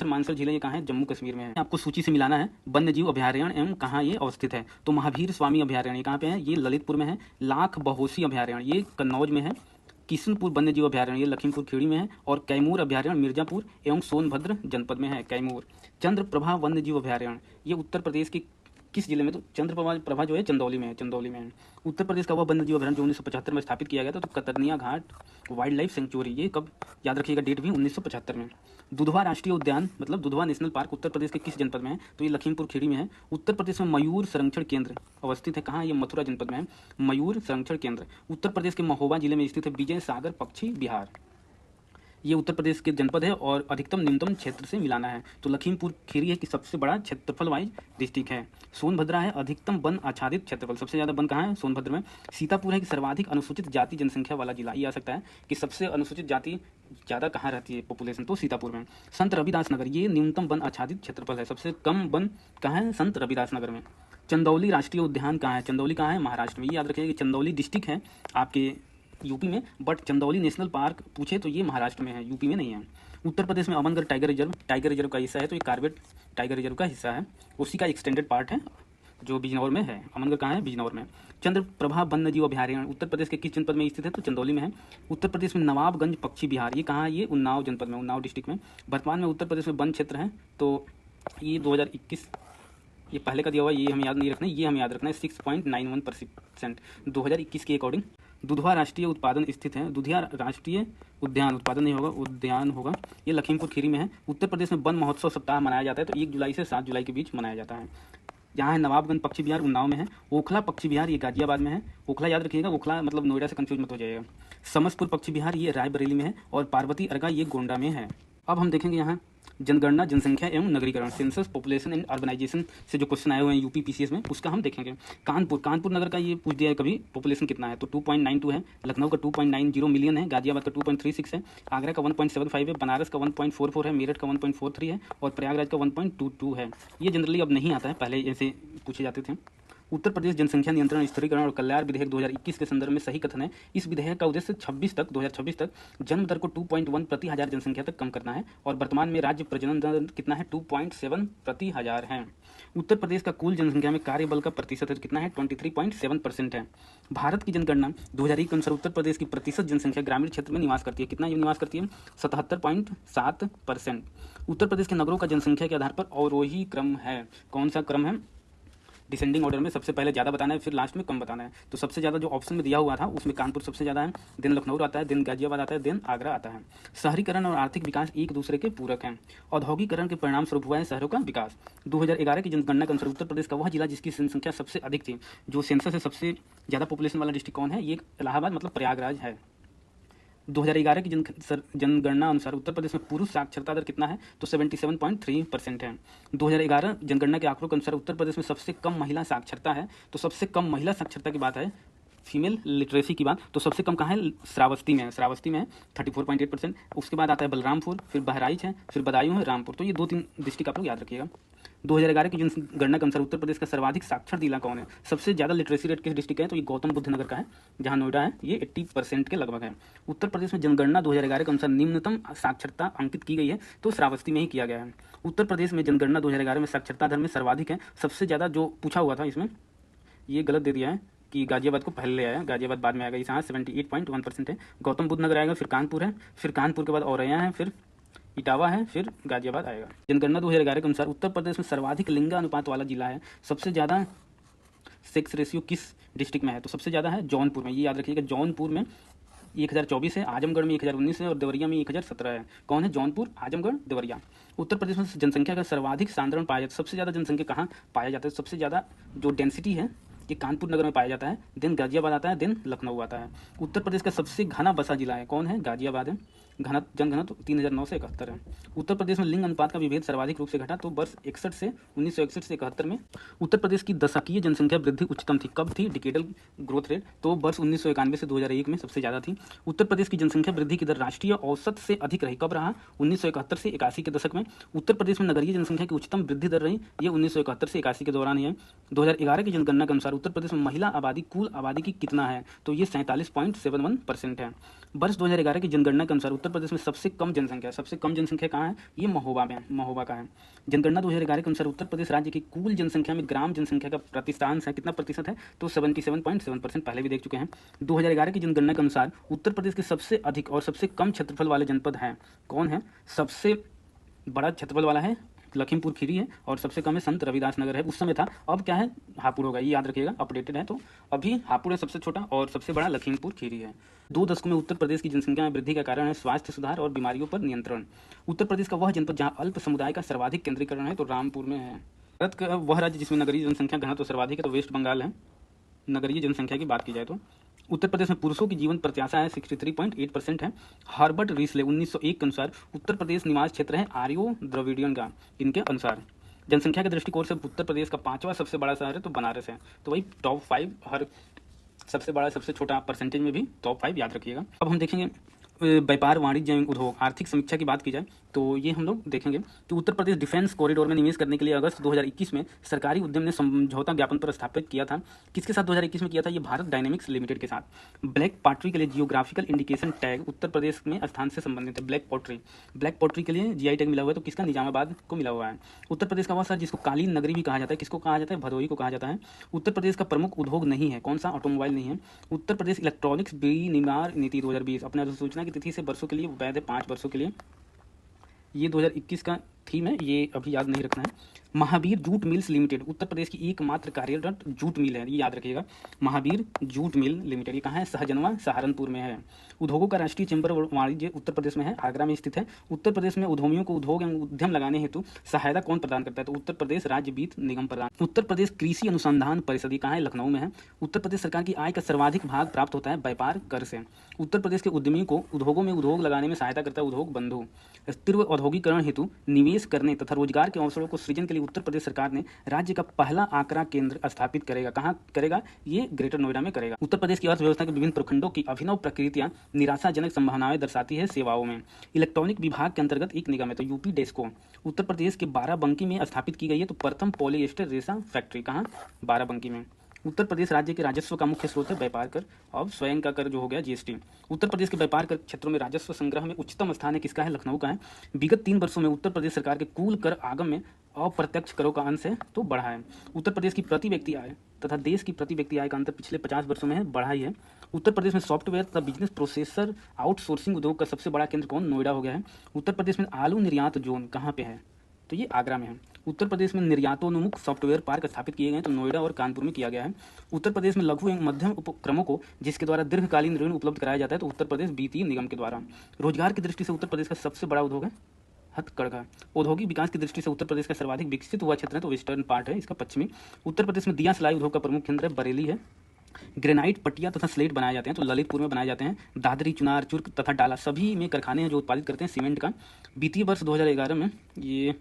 Speaker 1: मानसर जिले ये कहाँ है, जम्मू कश्मीर में है। आपको सूची से मिलाना है वन्यजीव अभयारण्य एवं कहाँ ये अवस्थित है, तो महावीर स्वामी अभयारण्य कहाँ पे है, ये ललितपुर में है। लाख बहोसी अभयारण्य ये कन्नौज में है। किशनपुर वन्यजीव अभयारण्य ये लखीमपुर खीरी में है। और कैमूर अभयारण्य मिर्जापुर एवं सोनभद्र जनपद में है, कैमूर। चंद्रप्रभा वन्यजीव अभयारण्य ये उत्तर प्रदेश के किस जिले में, तो चंद्रप्रभा जो है चंदौली में है, उत्तर प्रदेश का वह वन्यजीव अभयारण्य जो 1975 में स्थापित किया गया था तो कतरनिया घाट वाइल्ड लाइफ सेंचुरी, ये कब, याद रखिएगा डेट भी 1975 में। दुधवा राष्ट्रीय उद्यान मतलब दुधवा नेशनल पार्क उत्तर प्रदेश के किस जनपद में है, तो ये लखीमपुर खीरी में है। उत्तर प्रदेश में मयूर संरक्षण केंद्र अवस्थित है, कहाँ, ये मथुरा जनपद में है, मयूर संरक्षण केंद्र। उत्तर प्रदेश के महोबा जिले में स्थित है विजय सागर पक्षी विहार, ये उत्तर प्रदेश के जनपद है और अधिकतम न्यूनतम क्षेत्र से मिलाना है तो लखीमपुर खीरी है कि सबसे बड़ा क्षेत्रफल वाइज डिस्ट्रिक्ट है। सोनभद्रा है अधिकतम वन आच्छादित क्षेत्रफल, सबसे ज़्यादा वन कहाँ है, सोनभद्र में। सीतापुर है कि सर्वाधिक अनुसूचित जाति जनसंख्या वाला जिला, ये आ सकता है कि सबसे अनुसूचित जाति ज़्यादा कहाँ रहती है पॉपुलेशन, तो सीतापुर में। संत रविदास नगर ये न्यूनतम वन आच्छादित क्षेत्रफल है, सबसे कम वन कहाँ है, संत रविदास नगर में। चंदौली राष्ट्रीय उद्यान कहाँ है, चंदौली कहाँ है, महाराष्ट्र में, ये याद रखिएगा कि चंदौली डिस्ट्रिक्ट है आपके यूपी में, बट चंदौली नेशनल पार्क पूछे तो ये महाराष्ट्र में है, यूपी में नहीं है। उत्तर प्रदेश में अमनगढ़ टाइगर रिजर्व का हिस्सा है तो ये कार्बेट टाइगर रिजर्व का हिस्सा है, उसी का एक्सटेंडेड पार्ट है जो बिजनौर में है। अमनगढ़ कहाँ है, बिजनौर में। चंद्रप्रभा वन्यजीव अभयारण्य उत्तर प्रदेश के किस जनपद में स्थित है, तो चंदौली में है। उत्तर प्रदेश में नवाबगंज पक्षी विहार ये कहाँ है, ये उन्नाव जनपद में, उन्नाव डिस्ट्रिक्ट में। वर्तमान में उत्तर प्रदेश में वन क्षेत्र है तो ये 2021, ये पहले का दिया हुआ, ये हमें याद नहीं रखना है, ये हमें याद रखना है 6.91% 2021 के अकॉर्डिंग। दुधवा राष्ट्रीय उत्पादन स्थित है, दुधिया राष्ट्रीय उद्यान, उत्पादन नहीं होगा, उद्यान होगा, ये लखीमपुर खीरी में है। उत्तर प्रदेश में वन महोत्सव सप्ताह मनाया जाता है तो 1 जुलाई से 7 जुलाई के बीच मनाया जाता है। यहाँ है नवाबगंज पक्षी विहार, उन्नाव में है। ओखला पक्षी विहार ये गाजियाबाद में है, ओखला याद रखिएगा, ओखला मतलब नोएडा से कंफ्यूज मत हो जाएगा। समसपुर पक्षी विहार ये रायबरेली में है और पार्वती अर्गा ये गोंडा में है। अब हम देखेंगे यहाँ जनगणना, जनसंख्या एवं नगरीकरण, सेंसस, पॉपुलेशन एंड अर्बनाइजेशन से जो क्वेश्चन आए हुए हैं यूपी पीसीएस में, उसका हम देखेंगे। कानपुर नगर का ये पूछ दिया है कभी, पॉपुलेशन कितना है, तो 2.92 है। लखनऊ का 2.90 मिलियन है। गाजियाबाद का 2.36 है। आगरा का 1.75 है। बनारस का 1.44 है। मेरठ का 1.43 है और प्रयागराज का 1.22 है। ये जनरली अब नहीं आता है, पहले ऐसे पूछे जाते थे। उत्तर प्रदेश जनसंख्या नियंत्रण, स्थिरीकरण और कल्याण विधेयक 2021 के संदर्भ में सही कथन है। इस विधेयक का उद्देश्य 2026 तक जन्म दर को 2.1 प्रति हजार जनसंख्या तक कम करना है और वर्तमान में राज्य प्रजनन दर कितना है, 2.7 प्रति हजार है। उत्तर प्रदेश का कुल जनसंख्या में कार्यबल का प्रतिशत कितना है, 23.7% है। भारत की जनगणना 2001 के अनुसार उत्तर प्रदेश की प्रतिशत जनसंख्या ग्रामीण क्षेत्र में निवास करती है, कितना ये निवास करती है, 77.7%। उत्तर प्रदेश के नगरों का जनसंख्या के आधार पर अवरोही क्रम है। कौन सा क्रम है, डिसेंडिंग ऑर्डर में, सबसे पहले ज़्यादा बताना है फिर लास्ट में कम बताना है। तो सबसे ज़्यादा जो ऑप्शन में दिया हुआ था उसमें कानपुर सबसे ज़्यादा है, देन लखनऊ आता है, देन गाजियाबाद आता है, देन आगरा आता है। शहरीकरण और आर्थिक विकास एक दूसरे के पूरक हैं। औद्योगिकरण के परिणाम स्वरूप हुआ है शहरों का विकास। 2011 की जनगणना के अनुसार उत्तर प्रदेश का वह जिला जिसकी जनसंख्या सबसे अधिक थी, जो सेंसस से सबसे ज़्यादा पॉपुलेशन वाला डिस्ट्रिक्ट कौन है, ये इलाहाबाद मतलब प्रयागराज है। 2011 की जनगणना अनुसार उत्तर प्रदेश में पुरुष साक्षरता दर कितना है, तो 77.3% है। 2011 जनगणना के आंकड़ों के अनुसार उत्तर प्रदेश में सबसे कम महिला साक्षरता है, तो सबसे कम महिला साक्षरता की बात है, फीमेल लिटरेसी की बात, तो सबसे कम कहाँ है, श्रावस्ती में है। श्रावस्ती में है 34.8%। उसके बाद आता है बलरामपुर, फिर बहराइच है, फिर बदायूं है, रामपुर। तो ये 2-3 डिस्ट्रिक्ट आप लोग याद रखिएगा। 2011 की जनगणना के अनुसार उत्तर प्रदेश का सर्वाधिक साक्षर जिला कौन है, सबसे ज़्यादा लिटरेसी रेट किस डिस्ट्रिक्ट है, तो ये गौतम बुद्ध नगर का है, जहाँ नोएडा है, ये 80% के लगभग है। उत्तर प्रदेश में जनगणना 2011 के अनुसार निम्नतम साक्षरता अंकित की गई है, तो श्रावस्ती में ही किया गया है। उत्तर प्रदेश में जनगणना 2011 में साक्षरता दर में सर्वाधिक है। सबसे ज़्यादा जो पूछा हुआ था इसमें, ये गलत दे दिया है कि गाजियाबाद को पहले ले आया, गाजियाबाद बाद में आएगा। यहाँ 78.1% है। गौतम बुद्ध नगर आएगा, फिर कानपुर है, फिर कानपुर के बाद औरैया है, फिर इटावा है, फिर गाजियाबाद आएगा। जनगणना 2011 के अनुसार उत्तर प्रदेश में सर्वाधिक लिंगानुपात वाला जिला है। सबसे ज़्यादा सेक्स रेशियो किस डिस्ट्रिक्ट में है, तो सबसे ज़्यादा है जौनपुर में। ये याद रखिएगा, जौनपुर में 1024 है, आजमगढ़ में 1019 है और देवरिया में 1017 है। कौन है, जौनपुर, आजमगढ़, देवरिया। उत्तर प्रदेश में जनसंख्या का सर्वाधिक सांद्रण पाया जाता है। सबसे ज़्यादा जनसंख्या कहाँ पाया जाता है, सबसे ज़्यादा जो डेंसिटी है ये कानपुर नगर में पाया जाता है, देन गाजियाबाद आता है, देन लखनऊ आता है। उत्तर प्रदेश का सबसे घना बसा जिला है, कौन है, गाजियाबाद है। जनघनत्व 3971 है। उत्तर प्रदेश में लिंग अनुपात का विभेद सर्वाधिक रूप से घटा, तो वर्ष 61 से 1961 से 71 में उत्तर प्रदेश की दशकीय जनसंख्या वृद्धि उच्चतम थी। कब थी, डिकेडल ग्रोथ रेट, तो वर्ष 1991 से 2001 में सबसे ज़्यादा थी। उत्तर प्रदेश की जनसंख्या वृद्धि की दर राष्ट्रीय औसत से अधिक रही, कब रहा, 1971 से 81 के दशक में। उत्तर प्रदेश में नगरीय जनसंख्या की उच्चतम वृद्धि दर रही, ये 1971 से 81 के दौरान ही है। 2011 की जनगणना के अनुसार उत्तर प्रदेश में महिला आबादी कुल आबादी की कितना है, तो ये 47.71% है। वर्ष 2011 की जनगणना के अनुसार उत्तर प्रदेश में सबसे कम जनसंख्या कहाँ है, ये महोबा में, महोबा का है। जनगणना 2011 के अनुसार उत्तर प्रदेश राज्य की कुल जनसंख्या में ग्राम जनसंख्या का प्रतिशतांश है, कितना प्रतिशत है, तो 77.7%, पहले भी देख चुके हैं। 2011 की जनगणना के अनुसार उत्तर प्रदेश के सबसे अधिक और सबसे कम क्षेत्रफल वाले जनपद हैं, कौन है, सबसे बड़ा क्षेत्रफल वाला है लखीमपुर खीरी है और सबसे कम है संत रविदास नगर है। उस समय था, अब क्या है, हापुड़ होगा, ये याद रखिएगा, अपडेटेड है। तो अभी हापुड़ है सबसे छोटा और सबसे बड़ा लखीमपुर खीरी है। 2 दशकों में उत्तर प्रदेश की जनसंख्या में वृद्धि का कारण है स्वास्थ्य सुधार और बीमारियों पर नियंत्रण। उत्तर प्रदेश का वह जनपद जहाँ अल्प समुदाय का सर्वाधिक केंद्रीकरण है, तो रामपुर में है। भारत का वह राज्य जिसमें नगरीय जनसंख्या घनत्व सर्वाधिक है, तो वेस्ट बंगाल है। नगरीय जनसंख्या की बात की जाए तो उत्तर प्रदेश में पुरुषों की जीवन प्रत्याशा है 63.8% है। हार्बर्ट रिसले 1901 के अनुसार उत्तर प्रदेश निवास क्षेत्र है आर्यो द्रविडियन का, इनके अनुसार। जनसंख्या के दृष्टिकोण से उत्तर प्रदेश का 5वां सबसे बड़ा शहर है, तो बनारस है। तो वही टॉप 5, हर सबसे बड़ा सबसे छोटा परसेंटेज में भी टॉप 5 याद रखिएगा। अब हम देखेंगे व्यापार, वाणिज्य एवं उद्योग, आर्थिक समीक्षा की बात की जाए तो ये हम लोग देखेंगे कि उत्तर प्रदेश डिफेंस कॉरिडोर में निवेश करने के लिए अगस्त 2021 में सरकारी उद्यम ने समझौता ज्ञापन पर स्थापित किया था। किसके साथ 2021 में किया था, ये भारत डायनेमिक्स लिमिटेड के साथ। ब्लैक पॉटरी के लिए geographical indication tag Uttar Pradesh में स्थान से संबंधित है। ब्लैक पॉटरी के लिए जीआई टैग मिला हुआ है, तो किसका, निजामाबाद को मिला हुआ है। उत्तर प्रदेश का वह शहर जिसको कालीन नगरी भी कहा जाता है, किसको कहा जाता है, भदोही को कहा जाता है। उत्तर प्रदेश का प्रमुख उद्योग नहीं है, कौन सा, ऑटोमोबाइल नहीं है। उत्तर प्रदेश इलेक्ट्रॉनिक्स विनिर्माण नीति 2020 अपने अधिसूचना की तिथि से वर्षों के लिए वैध है, 5 वर्षों के लिए। ये 2021 का थीम है, ये अभी याद नहीं रखना है। Mahavir jute mills limited Uttar Pradesh की एकमात्र कार्यरत जूट मिल है, ये याद रखिएगा। महावीर जूट मिल लिमिटेड, ये कहाँ है? सहजनवा सहारनपुर में है। उद्योगों का राष्ट्रीय चैंबर वाणिज्य उत्तर प्रदेश में है, आगरा में स्थित है। उत्तर प्रदेश में उद्यमियों को उद्योग एवं उद्यम लगाने हेतु सहायता कौन प्रदान करता है? तो उत्तर प्रदेश राज्य वित्त निगम प्रदान। उत्तर प्रदेश कृषि अनुसंधान परिषद, ये कहाँ है? लखनऊ में है। उत्तर प्रदेश सरकार की आय का सर्वाधिक भाग प्राप्त होता है व्यापार कर से। उत्तर प्रदेश के उद्यमी को उद्योगों में उद्योग लगाने में सहायता करता है उद्योग बंधु। तीव्र औद्योगिकरण हेतु निवेश करने तथा रोजगार के अवसरों को सृजन के लिए उत्तर प्रदेश सरकार ने राज्य का पहला आंकड़ा केंद्र स्थापित करेगा। कहाँ करेगा? ये ग्रेटर नोएडा में करेगा। उत्तर प्रदेश की अर्थव्यवस्था के विभिन्न प्रखंडों की अभिनव प्रकृतियां निराशाजनक संभावनाएं दर्शाती है सेवाओं में। इलेक्ट्रॉनिक विभाग के अंतर्गत एक निगम है, तो यूपी डेस्को उत्तर प्रदेश के बाराबंकी में स्थापित की गई है। तो प्रथम पॉलिएस्टर रेशा फैक्ट्री कहाँ? बाराबंकी में। उत्तर प्रदेश राज्य के राजस्व का मुख्य स्रोत है व्यापार कर और स्वयं का कर जो हो गया जीएसटी। उत्तर प्रदेश के व्यापार कर क्षेत्रों में राजस्व संग्रह में उच्चतम स्थान है, किसका है? लखनऊ का है। विगत 3 वर्षों में उत्तर प्रदेश सरकार के कुल कर आगम में अप्रत्यक्ष करों का अंश है तो बढ़ा है। उत्तर प्रदेश की प्रति व्यक्ति आय तथा देश की प्रति व्यक्ति आय का अंतर पिछले 50 वर्षों में है, बढ़ा ही है। उत्तर प्रदेश में सॉफ्टवेयर तथा बिजनेस प्रोसेसर आउटसोर्सिंग उद्योग का सबसे बड़ा केंद्र कौन? नोएडा हो गया है। उत्तर प्रदेश में आलू निर्यात जोन कहाँ पे है? तो ये आगरा में है। उत्तर प्रदेश में निर्यातोन्मुख सॉफ्टवेयर पार्क स्थापित किए गए हैं, तो नोएडा और कानपुर में किया गया है। उत्तर प्रदेश में लघु एवं मध्यम उपक्रमों को जिसके द्वारा दीर्घकालीन ऋण उपलब्ध कराया जाता है, तो उत्तर प्रदेश वित्तीय निगम के द्वारा। रोजगार की दृष्टि से उत्तर प्रदेश का सबसे बड़ा उद्योग है हथकरघा। औद्योगिक विकास की दृष्टि से उत्तर प्रदेश का सर्वाधिक विकसित हुआ क्षेत्र है, तो वेस्टर्न पार्ट है इसका, पश्चिमी। उत्तर प्रदेश में दिया सिलाई उद्योग का प्रमुख केंद्र है, बरेली है। ग्रेनाइट पट्टियां तथा स्लेट बनाए जाते हैं, तो ललितपुर में बनाए जाते हैं। दादरी, चुनार, चुर्क तथा डाला सभी में कारखाने हैं जो उत्पादित करते हैं सीमेंट का। वित्तीय वर्ष 2011 में, ये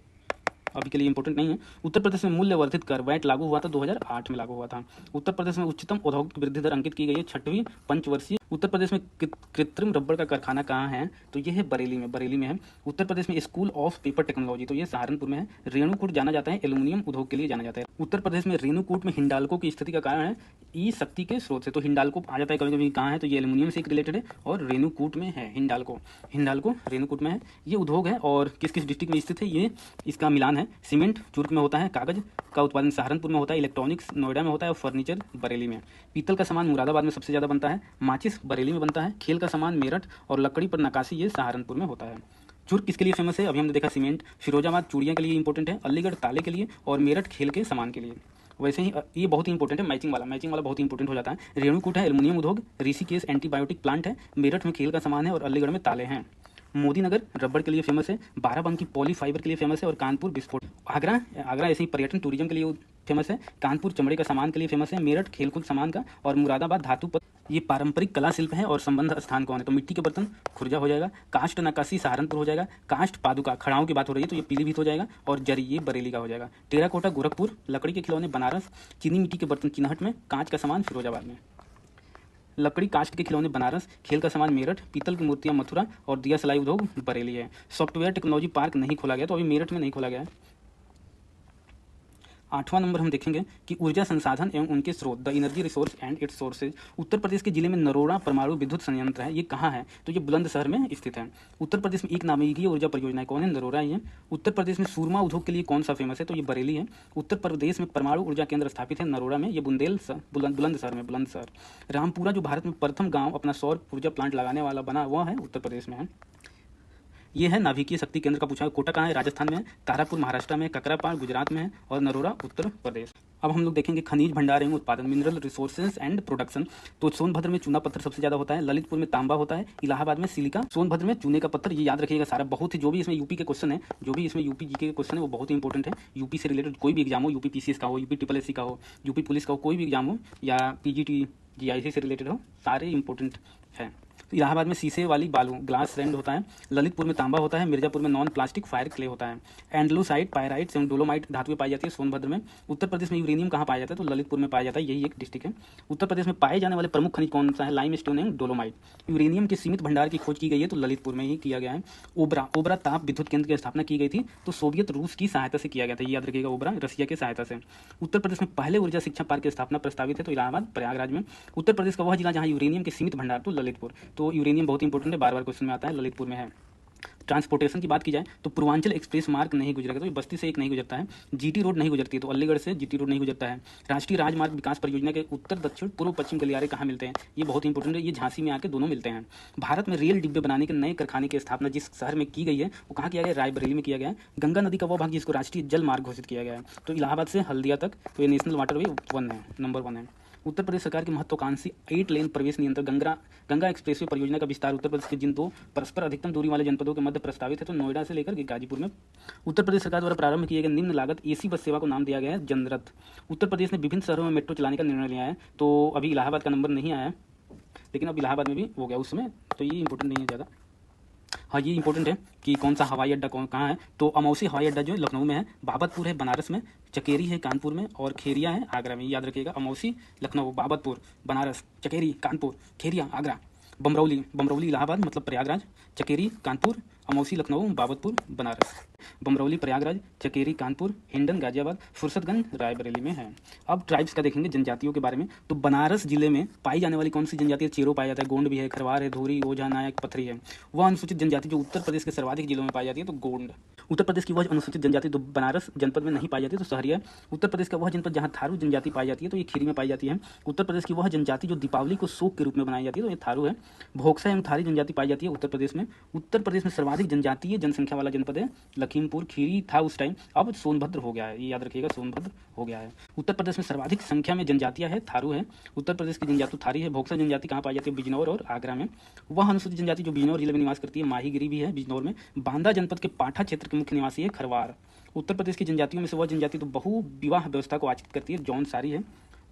Speaker 1: अभी के लिए इंपॉर्टेंट नहीं है, उत्तर प्रदेश में मूल्य वर्धित कर वैट लागू हुआ था, 2008 में लागू हुआ था। उत्तर प्रदेश में उच्चतम औद्योगिक वृद्धि दर अंकित की गई है 6वीं पंचवर्षीय। उत्तर प्रदेश में कृत्रिम रबड़ का कारखाना कहाँ है? तो ये है बरेली में, बरेली में है। उत्तर प्रदेश में स्कूल ऑफ पेपर टेक्नोलॉजी, तो ये सहारनपुर में है। रेणुकूट जाना जाता है एल्यूमिनियम उद्योग के लिए जाना जाता है। उत्तर प्रदेश में रेणुकूट में हिंडाल्को की स्थिति का कारण है ई शक्ति के स्रोत से, तो हिंडाल्को आ जाता है कभी कभी, कहाँ है? तो ये एल्यूमिनियम से रिलेटेड है और रेणुकूट में है हिंडाल्को। हिंडाल्को रेणुकूट में है, ये उद्योग है। और किस किस डिस्ट्रिक्ट में स्थित है? ये इसका मिलान है। सीमेंट चुर्क में होता है, कागज का उत्पादन सहारनपुर में होता है, इलेक्ट्रॉनिक्स नोएडा में होता है और फर्नीचर बरेली में। पीतल का सामान मुरादाबाद में सबसे ज़्यादा बनता है, माचिस बरेली में बनता है, खेल का सामान मेरठ और लकड़ी पर नक्काशी ये सहारनपुर में होता है। चुर्क किसके लिए फेमस है? अभी हमने देखा सीमेंट। फिरोजाबाद चूड़ियाँ के लिए इंपॉर्टेंट है, अलीगढ़ ताले के लिए और मेरठ खेल के सामान के लिए। वैसे ही ये बहुत ही इंपॉर्टेंट है, मैचिंग वाला बहुत ही इंपॉर्टेंट हो जाता है। रेणुकूट है एल्यूमिनियम उद्योग, ऋषिकेश एंटीबायोटिक प्लांट है, मेरठ में खेल का सामान है और अलीगढ़ में ताले हैं। मोदीनगर रबड़ के लिए फेमस है, बाराबंकी पॉली फाइबर के लिए फेमस है और कानपुर विस्फोट। आगरा ऐसे ही पर्यटन टूरिज्म के लिए फेमस है। कानपुर चमड़े का सामान के लिए फेमस है, मेरठ खेलकूद सामान का और मुरादाबाद धातु पर। ये पारंपरिक कला शिल्प है और संबंध स्थान कौन है? तो मिट्टी के बर्तन खुर्जा हो जाएगा, काष्ठ नक्काशी सहारनपुर हो जाएगा, काष्ठ पादुका खड़ाओं की बात हो रही है तो ये पीलीभीत हो जाएगा और जरी ये बरेली का हो जाएगा। टेराकोटा गोरखपुर, लकड़ी के खिलौने बनारस, चीनी मिट्टी के बर्तन चिन्हट में, कांच का सामान फिरोजाबाद में। लकड़ी काष्ठ के खिलौने बनारस, खेल का सामान मेरठ, पीतल की मूर्तियां मथुरा और दिया सिलाई उद्योग बरेली है। सॉफ्टवेयर टेक्नोलॉजी पार्क नहीं खोला गया, तो अभी मेरठ में नहीं खोला गया है। 8वां नंबर हम देखेंगे कि ऊर्जा संसाधन एवं उनके स्रोत, the energy resource and its sources. Uttar Pradesh के जिले में नरोड़ा परमाणु विद्युत संयंत्र है, ये कहाँ है? तो ये बुलंदशहर में स्थित है। उत्तर प्रदेश में एक नामीय ऊर्जा परियोजना है, कौन है? नरोड़ा ही है। उत्तर प्रदेश में सूरमा उद्योग के लिए कौन सा फेमस है? तो ये बरेली है। उत्तर प्रदेश में परमाणु ऊर्जा केंद्र स्थापित है नरोड़ा में, ये बुलंदशहर में, बुलंदशहर। रामपुरा जो भारत में प्रथम गाँव अपना सौर ऊर्जा प्लांट लगाने वाला बना, वह है उत्तर प्रदेश में है। ये है नाभिकीय शक्ति केंद्र का पूछा है। कोटा कहाँ है? राजस्थान में है। तारापुर महाराष्ट्र में है, ककरापाड़ गुजरात में है और नरोड़ा उत्तर प्रदेश। अब हम लोग देखेंगे खनिज भंडार एवं उत्पादन, मिनरल रिसोर्सेज एंड प्रोडक्शन। तो सोनभद्र में चूना पत्थर सबसे ज्यादा होता है, ललितपुर में तांबा होता है, इलाहाबाद में सिलिका, सोनभद्र में चूने का पत्थर। ये याद रखिएगा सारा, बहुत ही जो भी इसमें यूपी के क्वेश्चन है, जो भी इसमें यूपी जीके के क्वेश्चन है वो बहुत ही इंपॉर्टेंट है। यूपी से रिलेटेड कोई भी एग्जाम हो, यूपी पीसीएस का हो, यूपी SSS का हो, यूपी पुलिस का हो, कोई भी एग्जाम हो या PGT GIC से रिलेटेड हो, सारे इंपॉर्टेंट है। इलाहाबाद में शीशे वाली बालू ग्लास रैंड होता है, ललितपुर में तांबा होता है, मिर्जापुर में नॉन प्लास्टिक फायर क्ले होता है। एंडलोसाइट, पायराइट एवं डोलोमाइट धातुएं पाई जाती है सोनभद्र में। उत्तर प्रदेश में यूरेनियम कहाँ पाया जाता है? तो ललितपुर में पाया जाता है, यही एक डिस्ट्रिक्ट है। उत्तर प्रदेश में पाए जाने वाले प्रमुख खनिज कौन सा है? Lime stone and dolomite. Uranium के सीमित भंडार की खोज की गई है, तो ललितपुर में ही किया गया है। ओबरा ताप विद्युत केंद्र की स्थापना की गई थी, तो सोवियत रूस की सहायता से किया गया था, याद रखिएगा, ओबरा रसिया की सहायता से। उत्तर प्रदेश में पहले ऊर्जा शिक्षा पार्क की स्थापना प्रस्तावित है, तो इलाहाबाद प्रयागराज में। उत्तर प्रदेश का वह जिला जहाँ यूरेनियम के सीमित भंडार, तो ललितपुर। तो यूरेनियम बहुत इंपॉर्टेंट है, बार बार क्वेश्चन में आता है, ललितपुर में है। ट्रांसपोर्टेशन की बात की जाए तो पूर्वांचल एक्सप्रेस मार्ग नहीं गुजरेगा, तो ये बस्ती से एक नहीं गुजरता है। जीटी रोड नहीं गुजरती है, तो अलीगढ़ से जीटी रोड नहीं गुजरता है। राष्ट्रीय राजमार्ग विकास परियोजना के उत्तर दक्षिण पूर्व पश्चिम गलियारे कहाँ मिलते हैं, ये बहुत इंपॉर्टेंट है, ये झांसी में आके दोनों मिलते हैं। भारत में रेल डिब्बे बनाने के नए कारखाने की स्थापना जिस शहर में की गई है वो कहाँ किया गया है, रायबरेली में किया गया है। गंगा नदी का वो भाग जिसको राष्ट्रीय जल मार्ग घोषित किया गया है, तो इलाहाबाद से हल्दिया तक, तो ये नेशनल वाटरवे 1 है, नंबर 1 है। उत्तर प्रदेश सरकार की महत्वाकांक्षी 8 लेन प्रवेश नियंत्रण गंगा एक्सप्रेसवे परियोजना का विस्तार उत्तर प्रदेश के जिन 2 परस्पर अधिकतम दूरी वाले जनपदों के मध्य प्रस्तावित है, तो नोएडा से लेकर गाजीपुर में। उत्तर प्रदेश सरकार द्वारा प्रारंभ किए गए निम्न लागत एसी बस सेवा को नाम दिया गया है जनरथ। उत्तर प्रदेश ने विभिन्न शहरों में मेट्रो चलाने का निर्णय लिया है, तो अभी इलाहाबाद का नंबर नहीं आया है, लेकिन अब इलाहाबाद में भी हो गया उसमें, तो ये इंपॉर्टेंट नहीं है ज़्यादा। हाँ, ये इंपॉर्टेंट है कि कौन सा हवाई अड्डा कहाँ है, तो अमौसी हवाई अड्डा जो है लखनऊ में है, बाबतपुर है बनारस में, चकेरी है कानपुर में, और खेरिया है आगरा में। याद रखिएगा, अमौसी लखनऊ, बाबतपुर बनारस, चकेरी कानपुर, खेरिया आगरा, बमरौली इलाहाबाद मतलब प्रयागराज, चकेरी कानपुर, अमौसी लखनऊ, बाबतपुर बनारस, बमरौली प्रयागराज, चकेरी कानपुर, हिंडन गाजियाबाद, फुर्सतगंज रायबरेली में है। अब ट्राइब्स का देखेंगे, जनजातियों के बारे में, तो बनारस जिले में पाई जाने वाली कौन सी जनजाति है, चेरो पाया जाता है, गोंड भी है, खरवार है, धोरी, ओझा, नायक, पथरी है। वह अनुसूचित जनजाति जो उत्तर प्रदेश के सर्वाधिक जिलों में पाई जाती है, तो गोंड। उत्तर प्रदेश की वह अनुसूचित जनजाति जो बनारस जनपद में नहीं पाई जाती, तो सहरिया। उत्तर प्रदेश का वह जनपद जहाँ थारू जनजाति पाई जाती है, तो ये खीरी में पाई जाती है। उत्तर प्रदेश की वह जनजाति जो दीपावली को शोक के रूप में बनाई जाती है, तो ये थारू है। भोक्सा एवं थारी जनजाति पाई जाती है उत्तर प्रदेश में। उत्तर प्रदेश में सर्वाधिक जनजातीय जनसंख्या वाला जनपद है लखीमपुर खीरी, था उस टाइम, अब सोनभद्र हो गया है, ये याद रखिएगा, सोनभद्र हो गया है। उत्तर प्रदेश में सर्वाधिक संख्या में जनजातियां है, थारू है। उत्तर प्रदेश की जनजाति थारी है। भोक्सा जनजाति कहाँ पाई जाती है, बिजनौर और आगरा में। वह अनुसूचित जनजाति जो बिजनौर जिले में निवास करती है, माहीगिरी भी है बिजनौर में। बांदा जनपद के पाठा क्षेत्र के मुख्य निवासी है खरवार। उत्तर प्रदेश की जनजातियों में से वह जनजाति तो बहु विवाह व्यवस्था को आचित करती है, जौनसारी है।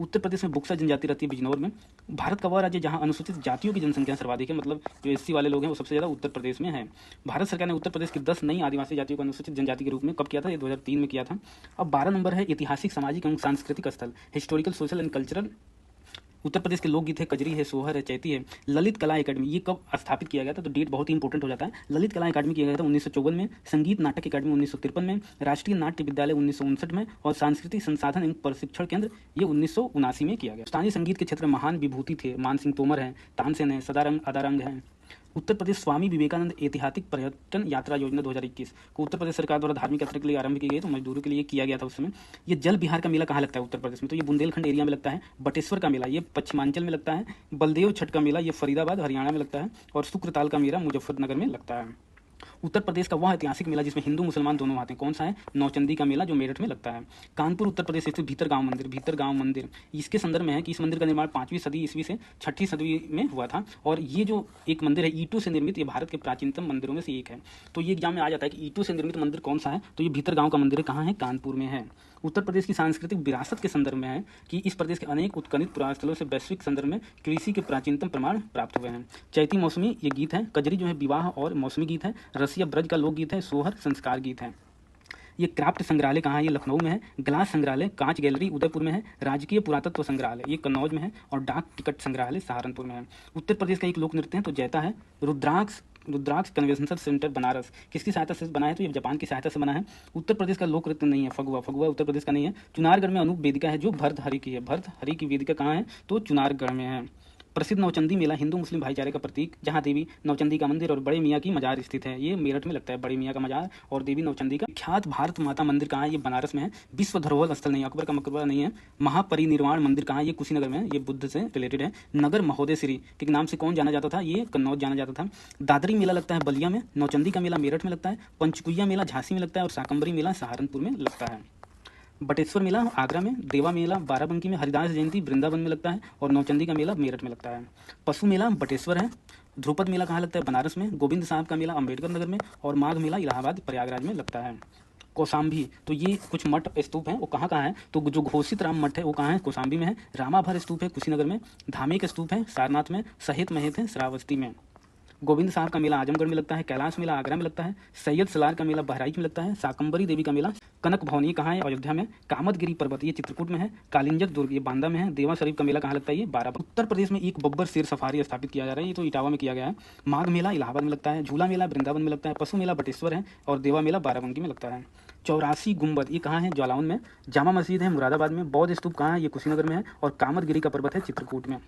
Speaker 1: उत्तर प्रदेश में बुक्सा जनजाति रहती है बिजनौर में। भारत का वह राज्य जहां अनुसूचित जातियों की जनसंख्या सर्वाधिक है, मतलब जो एससी वाले लोग हैं वो सबसे ज़्यादा उत्तर प्रदेश में है। भारत सरकार ने उत्तर प्रदेश की 10 नई आदिवासी जातियों को अनुसूचित जनजाति के रूप में कब किया था, ये 2003 में किया था। अब 12 नंबर है ऐतिहासिक, सामाजिक एवं सांस्कृतिक स्थल, हिस्टोरिकल, सोशल एंड कल्चरल। उत्तर प्रदेश के लोकगीत है, कजरी है, सोहर है, चैती है। ललित कला एकेडमी, ये कब स्थापित किया गया था, तो डेट बहुत ही इंपॉर्टेंट हो जाता है। ललित कला एकेडमी किया गया था 1954 में। संगीत नाटक एकेडमी 1953 में। राष्ट्रीय नाट्य विद्यालय 1959 में। और सांस्कृतिक संसाधन एवं प्रशिक्षण केंद्र ये 1979 में किया गया। स्थानीय संगीत के क्षेत्र में महान विभूति थे, मान सिंह तोमर हैं, तानसेन है, सदारंग अदारंग हैं। उत्तर प्रदेश स्वामी विवेकानंद ऐतिहासिक पर्यटन यात्रा योजना 2021 को उत्तर प्रदेश सरकार द्वारा धार्मिक यात्रा के लिए आरंभ की गई, तो मजदूरों के लिए किया गया था उस समय। ये जल विहार का मेला कहाँ लगता है उत्तर प्रदेश में, तो ये बुंदेलखंड एरिया में लगता है। बटेश्वर का मेला ये पश्चिमांचल में लगता है। बलदेव छठ का मेला ये फरीदाबाद हरियाणा में लगता है। और शुक्रताल का मेला मुजफ्फरनगर में लगता है। उत्तर प्रदेश का वह ऐतिहासिक मेला जिसमें हिंदू मुसलमान दोनों आते हैं, कौन सा है, नौचंदी का मेला जो मेरठ में लगता है। कानपुर उत्तर प्रदेश स्थित भीतर गांव मंदिर इसके संदर्भ में है कि इस मंदिर का निर्माण 5वीं सदी ईस्वी से 6ठी सदी में हुआ था। और ये जो एक मंदिर है ईंटों से निर्मित, ये भारत के प्राचीनतम मंदिरों में से एक है। तो ये एग्जाम में आ जाता है कि ईंटों से निर्मित मंदिर कौन सा है, तो ये भीतर गाँव का मंदिर है, कहाँ है, कानपुर में है। उत्तर प्रदेश की सांस्कृतिक विरासत के संदर्भ में है कि इस प्रदेश के अनेक उत्खनित पुरातन स्थलों से वैश्विक संदर्भ में कृषि के प्राचीनतम प्रमाण प्राप्त हुए हैं। चैती मौसमी ये गीत है। कजरी जो है विवाह और मौसमी गीत है। रसिया ब्रज का लोकगीत है। सोहर संस्कार गीत है। ये क्राफ्ट संग्रहालय कहाँ है, ये लखनऊ में है। ग्लास संग्रहालय, कांच गैलरी उदयपुर में है। राजकीय पुरातत्व संग्रहालय ये कन्नौज में है। और डाक टिकट संग्रहालय सहारनपुर में है। उत्तर प्रदेश का एक लोक नृत्य है तो जैता है। रुद्राक्ष कन्वेंशन सेंटर बनारस किसकी सहायता से बना है, तो ये जापान की सहायता से बना है। उत्तर प्रदेश का लोक नृत्य नहीं है फगुआ उत्तर प्रदेश का नहीं है। चुनारगढ़ में अनूप वेदिका है जो भर्तहरि की है। भर्तहरि की वेदिका कहाँ है, तो चुनारगढ़ में है। प्रसिद्ध नौचंदी मेला हिंदू मुस्लिम भाईचारे का प्रतीक, जहाँ देवी नौचंदी का मंदिर और बड़े मियाँ की मजार स्थित है, ये मेरठ में लगता है, बड़े मियाँ का मजार और देवी नौचंदी का। विख्यात भारत माता मंदिर कहाँ है, ये बनारस में है। विश्व धरोहर स्थल नहीं, अकबर का मकबरा नहीं है। महापरिनिर्वाण मंदिर कहाँ है, ये कुशीनगर में है, ये बुद्ध से रिलेटेड है। नगर महोदय श्री के नाम से कौन जाना जाता था, ये कन्नौज जाना जाता था। दादरी मेला लगता है बलिया में। नौचंदी का मेला मेरठ में लगता है। पंचकुइया मेला झांसी में लगता है। और शाकंबरी मेला सहारनपुर में लगता है। बटेश्वर मेला आगरा में। देवा मेला बाराबंकी में। हरिदास जयंती वृंदावन में लगता है। और नौचंदी का मेला मेरठ में लगता है। पशु मेला बटेश्वर है। ध्रुपद मेला कहाँ लगता है, बनारस में। गोविंद साहब का मेला अम्बेडकर नगर में। और माघ मेला इलाहाबाद प्रयागराज में लगता है। कौशाम्बी, तो ये कुछ मठ स्तूप हैं, वो कहाँ है, तो जो घोषित राम मठ है वो कहाँ है, कौशाम्बी में है। रामाभर स्तूप है कुशीनगर में। धामेक स्तूप है सारनाथ में। सहित महेत है श्रावस्ती में। गोविंद साहब का मेला आजमगढ़ में लगता है। कैलाश मेला आगरा में लगता है। सैयद सलार का मेला बहराइच में लगता है। शाकंबरी देवी का मेला कनक भवन कहाँ है, अयोध्या में। कामतगिरी पर्वत ये चित्रकूट में है। कालिंजक दुर्ग ये बांदा में है। देवा शरीफ का मेला कहाँ लगता है, ये बाराबंकी। उत्तर प्रदेश में एक बब्बर शेर सफारी स्थापित किया जा रहा है, ये तो इटावा में किया गया है। माघ मेला इलाहाबाद में लगता है। झूला मेला वृंदावन में लगता है। पशु मेला बटेश्वर है। और देवा मेला बाराबंकी में लगता है। 84 गुंबद ये कहाँ है, ज्वालाउन में। जामा मस्जिद है मुरादाबाद में। बौद्ध स्तूप कहाँ है, ये कुशीनगर में है। और कामतगिरी का पर्वत है चित्रकूट में।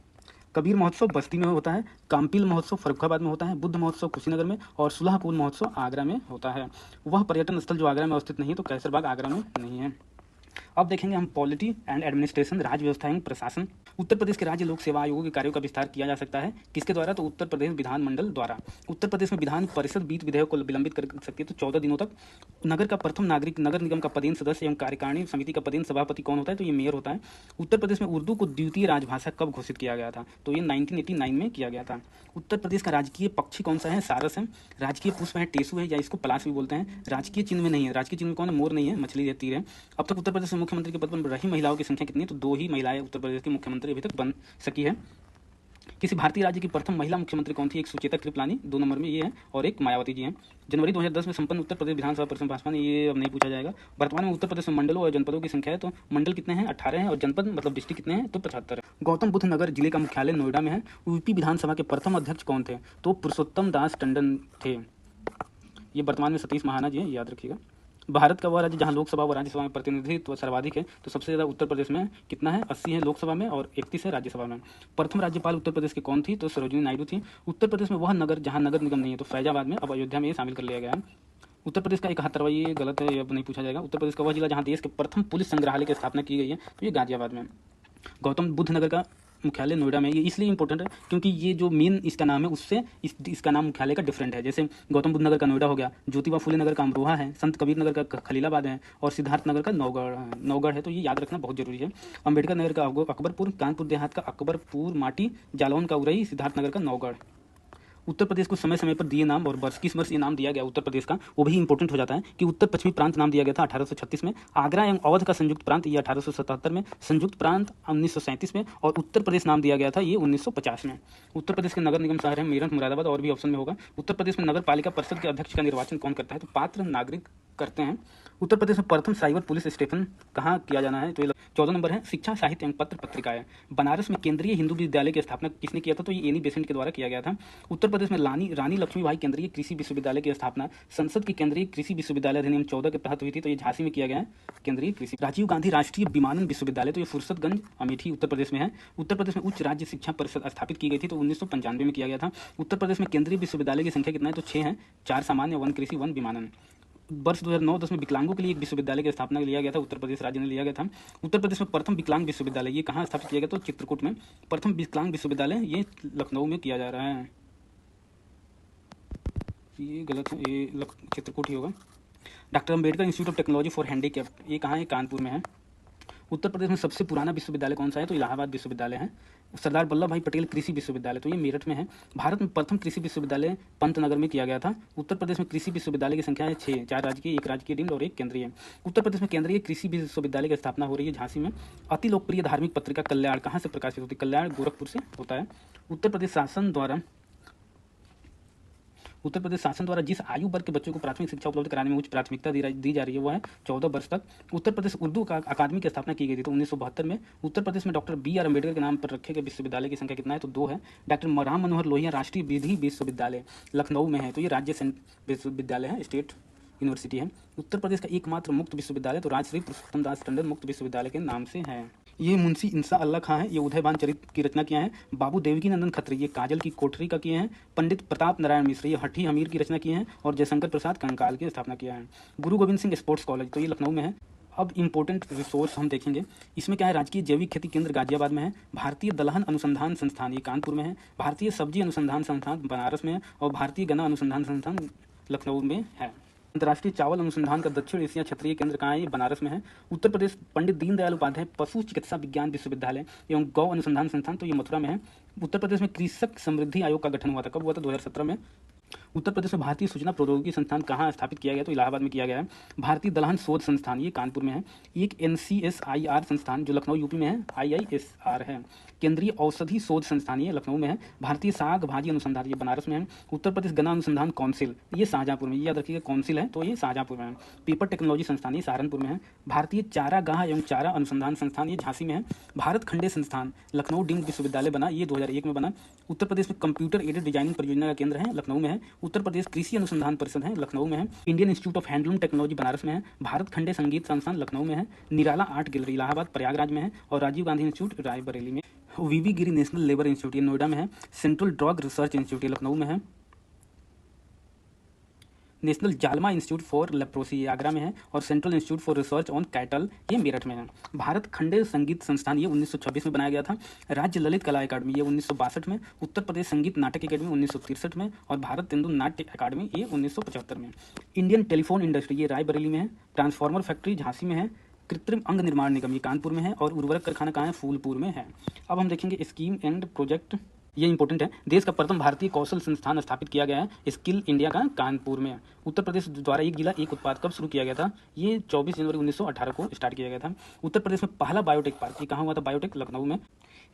Speaker 1: कबीर महोत्सव बस्ती में होता है, काम्पिल महोत्सव फर्रुखाबाद में होता है, बुद्ध महोत्सव कुशीनगर में और सुलहपुर महोत्सव आगरा में होता है। वह पर्यटन स्थल जो आगरा में अवस्थित नहीं है, तो कैसरबाग आगरा में नहीं है। अब देखेंगे हम पॉलिटी एंड एडमिनिस्ट्रेशन, राज्य व्यवस्था एवं प्रशासन। उत्तर प्रदेश के राज्य लोक सेवा आयोगों के कार्यों का विस्तार किया जा सकता है किसके द्वारा, तो उत्तर प्रदेश विधानमंडल द्वारा। उत्तर प्रदेश में विधान परिषद बीस विधेयक को विलंबित कर सकती है, तो 14 दिनों तक। नगर का प्रथम नागरिक नगर निगम का पदेन सदस्य एवं कार्यकारिणी समिति का पदेन सभापति कौन होता है, तो ये मेयर होता है। उत्तर प्रदेश में उर्दू को द्वितीय राजभाषा कब घोषित किया गया था, तो ये 1989 में किया गया था। उत्तर प्रदेश का राजकीय पक्षी कौन सा है, सारस है। राजकीय पुष्प है, टेसु है या इसको पलाश भी बोलते हैं। राजकीय चिन्ह में नहीं है, राजकीय चिन्ह में कौन है, मोर नहीं है, मछली है, तीर है। अब तक उत्तर प्रदेश में मुख्यमंत्री के पद पर रही महिलाओं की संख्या कितनी है, तो 2 ही महिलाएं उत्तर प्रदेश की मुख्यमंत्री अभी तक बन सकी है। किसी भारतीय राज्य की प्रथम महिला मुख्यमंत्री कौन थी, एक सुचेता कृपलानी 2 नंबर में ये है, और एक मायावती जी हैं। जनवरी 2010 में संपन्न उत्तर प्रदेश विधानसभा परिषद भाजपा ने, ये अब नहीं पूछा जाएगा। वर्तमान में उत्तर प्रदेश में मंडलों और जनपदों की संख्या है, तो मंडल कितने हैं, 18 हैं, और जनपद मतलब डिस्ट्रिक्ट कितने हैं, तो 75 है। गौतम बुद्ध नगर जिले का मुख्यालय नोएडा में है। यूपी विधानसभा के प्रथम अध्यक्ष कौन थे, तो पुरुषोत्तम दास टंडन थे। ये वर्तमान में सतीश महाना जी हैं, याद रखिएगा। भारत का वह राज्य जहां लोकसभा व राज्यसभा में प्रतिनिधित्व सर्वाधिक है, तो सबसे ज़्यादा उत्तर प्रदेश में कितना है, 80 है लोकसभा में और 31 है राज्यसभा में। प्रथम राज्यपाल उत्तर प्रदेश की कौन थी, तो सरोजिनी नायडू थी। उत्तर प्रदेश में वह नगर जहां नगर निगम नहीं है, तो फैजाबाद में, अब अयोध्या में ये शामिल कर लिया गया है। उत्तर प्रदेश का 71वां, ये गलत है, ये अब नहीं पूछा जाएगा। उत्तर प्रदेश का वह जिला जहाँ देश के प्रथम पुलिस संग्रहालय की स्थापना की गई है, तो ये गाजियाबाद में। गौतम बुद्ध नगर का मुख्यालय नोएडा में, ये इसलिए इंपॉर्टेंट है क्योंकि ये जो मेन इसका नाम है उससे इसका नाम मुख्यालय का डिफरेंट है। जैसे गौतम बुद्ध नगर का नोएडा हो गया, ज्योतिबा फुले नगर का अमरोहा है, संत कबीर नगर का खलीलाबाद है, और सिद्धार्थ नगर का नौगढ़ है, तो ये याद रखना बहुत जरूरी है। अम्बेडकर नगर का अकबरपुर, कानपुर देहात का अकबरपुर माटी, जालौन का उरई, सिद्धार्थ नगर का नौगढ़। उत्तर प्रदेश को समय समय पर दिए नाम और वर्ष, किस वर्ष ये नाम दिया गया उत्तर प्रदेश का, वो भी इंपॉर्टेंट हो जाता है कि उत्तर पश्चिमी प्रांत नाम दिया गया था 1836 में, आगरा एवं अवध का संयुक्त प्रांत ये 1877 में, संयुक्त प्रांत 1937 में, और उत्तर प्रदेश नाम दिया गया था ये 1950 में। उत्तर प्रदेश के नगर निगम शहर है मेरठ, मुरादाबाद, और भी ऑप्शन में होगा। उत्तर प्रदेश में नगर पालिका परिषद के अध्यक्ष का निर्वाचन कौन करता है, तो पात्र नागरिक करते हैं। उत्तर प्रदेश में प्रथम साइबर पुलिस स्टेशन कहाँ किया जाना है, तो ये 14 नंबर है, शिक्षा साहित्य एवं पत्र पत्रिकाएं। बनारस में केंद्रीय हिंदू विद्यालय की स्थापना किसने किया था, तो ये एनी बेसेंट के द्वारा किया गया था। उत्तर प्रदेश में रानी लक्ष्मीबाई केंद्रीय कृषि विश्वविद्यालय की स्थापना संसद के केंद्रीय कृषि विश्वविद्यालय अधिनियम 14 के तहत हुई थी, तो ये झांसी में किया गया है, केंद्रीय कृषि। राजीव गांधी राष्ट्रीय विमानन विश्वविद्यालय, तो ये फुर्सतगंज अमेठी उत्तर प्रदेश में है। उत्तर प्रदेश में उच्च राज्य शिक्षा परिषद स्थापित की गई थी, तो 1995 में किया गया था। उत्तर प्रदेश में केंद्रीय विश्वविद्यालय की संख्या कितना है, तो 6 है, 4 सामान्य, 1 कृषि, 1 विमानन। वर्ष 2009-10 में विकलांगों के लिए एक विश्वविद्यालय की स्थापना लिया गया था, उत्तर प्रदेश राज्य ने लिया गया था। उत्तर प्रदेश में प्रथम विकलांग विश्वविद्यालय ये कहाँ स्थापित किया गया, तो चित्रकूट में। प्रथम विकलांग विश्वविद्यालय ये लखनऊ में किया जा रहा है, ये गलत है, ये चित्रकूट ही होगा। Doctor Ambedkar institute of technology for handicap ये कहाँ है, कानपुर में है। उत्तर प्रदेश में सबसे पुराना विश्वविद्यालय कौन सा है, तो इलाहाबाद विश्वविद्यालय है। सरदार वल्लभ भाई पटेल कृषि विश्वविद्यालय, तो ये मेरठ में है। भारत में प्रथम कृषि विश्वविद्यालय पंतनगर में किया गया था। उत्तर प्रदेश में कृषि विश्वविद्यालय की संख्या है 6, 4 राजकीय, 1 राजकीय डीम्ड और 1 केंद्रीय। उत्तर प्रदेश में केंद्रीय कृषि विश्वविद्यालय की स्थापना हो रही है झांसी में। अति लोकप्रिय धार्मिक पत्रिका कल्याण कहाँ से प्रकाशित होती है, कल्याण गोरखपुर से होता है। उत्तर प्रदेश शासन द्वारा जिस आयु वर्ग के बच्चों को प्राथमिक शिक्षा उपलब्ध कराने में उच्च प्राथमिकता दी जा रही है वो है 14 वर्ष तक। उत्तर प्रदेश उर्दू अकादमी की स्थापना की गई थी, तो 1972 में। उत्तर प्रदेश में डॉक्टर BR अम्बेडकर के नाम पर रखे गए विश्वविद्यालय की संख्या कितना है, तो 2 है। डॉक्टर राम मनोहर लोहिया राष्ट्रीय विधि विश्वविद्यालय लखनऊ में है, तो ये राज्य विश्वविद्यालय है, स्टेट यूनिवर्सिटी है। उत्तर प्रदेश का एकमात्र मुक्त विश्वविद्यालय तो राजश्री पुरुषोत्तम दास टंडन मुक्त विश्वविद्यालय के नाम से है। ये मुंशी इंसा अल्लाह खां है, ये उदयभान चरित की रचना किया है। बाबू देवकी नंदन खत्री ये काजल की कोठरी का किए हैं। पंडित प्रताप नारायण मिश्र ये हठी हमीर की रचना किए हैं, और जयशंकर प्रसाद कंकाल की स्थापना किया है। गुरु गोविंद सिंह स्पोर्ट्स कॉलेज, तो ये लखनऊ में है। अब इंपॉर्टेंट रिसोर्स हम देखेंगे, इसमें क्या है, राजकीय जैविक खेती केंद्र गाजियाबाद में है। भारतीय दलहन अनुसंधान संस्थान ये कानपुर में है। भारतीय सब्जी अनुसंधान संस्थान बनारस में है, और भारतीय गन्ना अनुसंधान संस्थान लखनऊ में है। अंतर्राष्ट्रीय चावल अनुसंधान का दक्षिण एशिया क्षेत्रीय केंद्र कहाँ है, ये बनारस में है। उत्तर प्रदेश पंडित दीनदयाल उपाध्याय पशु चिकित्सा विज्ञान विश्वविद्यालय एवं गौ अनुसंधान संस्थान, तो ये मथुरा में है। उत्तर प्रदेश में कृषक समृद्धि आयोग का गठन हुआ था, कब हुआ था, 2017 में। उत्तर प्रदेश में भारतीय सूचना प्रौद्योगिकी संस्थान कहाँ स्थापित किया गया, तो इलाहाबाद में किया गया है। भारतीय दलहन शोध संस्थान ये कानपुर में है। एक NCSIR संस्थान जो लखनऊ यूपी में है, IISR है। केंद्रीय औषधि शोध संस्थान ये लखनऊ में है। भारतीय साग भाजी अनुसंधान ये बनारस में है। उत्तर प्रदेश गन्ना अनुसंधान काउंसिल ये शाहजहाँपुर में, याद रखिएगा काउंसिल है, तो ये शाहजहाँपुर में है। पेपर टेक्नोलॉजी संस्थान ये सहारनपुर में है। भारतीय चारागाह एवं चारा अनुसंधान संस्थान ये झांसी में है। भारत खंडे संस्थान लखनऊ डीम्ड विश्वविद्यालय बना, ये 2001 में बना। उत्तर प्रदेश में कंप्यूटर एडेड डिजाइनिंग परियोजना का केंद्र है, लखनऊ में है। उत्तर प्रदेश कृषि अनुसंधान परिषद है, लखनऊ में है। Indian institute of handloom technology Banaras में है। भारत खंडे संगीत संस्थान लखनऊ में है। निराला आर्ट गैलरी इलाहाबाद प्रयागराज में है, और राजीव गांधी इंस्टीट्यूट रायबरेली में। वीवी गिरी नेशनल लेबर इंस्टीट्यूट ये नोएडा में है। सेंट्रल ड्रग रिसर्च इंस्टीट्यूट ये लखनऊ में है। नेशनल जालमा इंस्टीट्यूट फॉर लेप्रोसी ये आगरा में है। और central institute for research on cattle ये मेरठ में है। भारत खंडेर संगीत संस्थान ये 1926 में बनाया गया था। राज्य ललित कला अकादमी ये 1962 में। उत्तर प्रदेश संगीत नाटक अकादमी 1963 में। और भारत तेंदु नाट्य अकादमी ये 1975 में। इंडियन टेलीफोन इंडस्ट्री ये रायबरेली में है। ट्रांसफार्मर फैक्ट्री झांसी में है। कृत्रिम अंग निर्माण निगम ये कानपुर में है। और उर्वरक कारखाना कहाँ है? फूलपुर में है। अब हम देखेंगे स्कीम एंड प्रोजेक्ट, ये इंपॉर्टेंट है। देश का प्रथम भारतीय कौशल संस्थान स्थापित किया गया है स्किल इंडिया का कानपुर में। उत्तर प्रदेश द्वारा एक जिला एक उत्पाद कब शुरू किया गया था? ये 24 जनवरी 1918 को स्टार्ट किया गया था। उत्तर प्रदेश में पहला बायोटेक पार्क ये कहाँ हुआ था? बायोटेक लखनऊ में।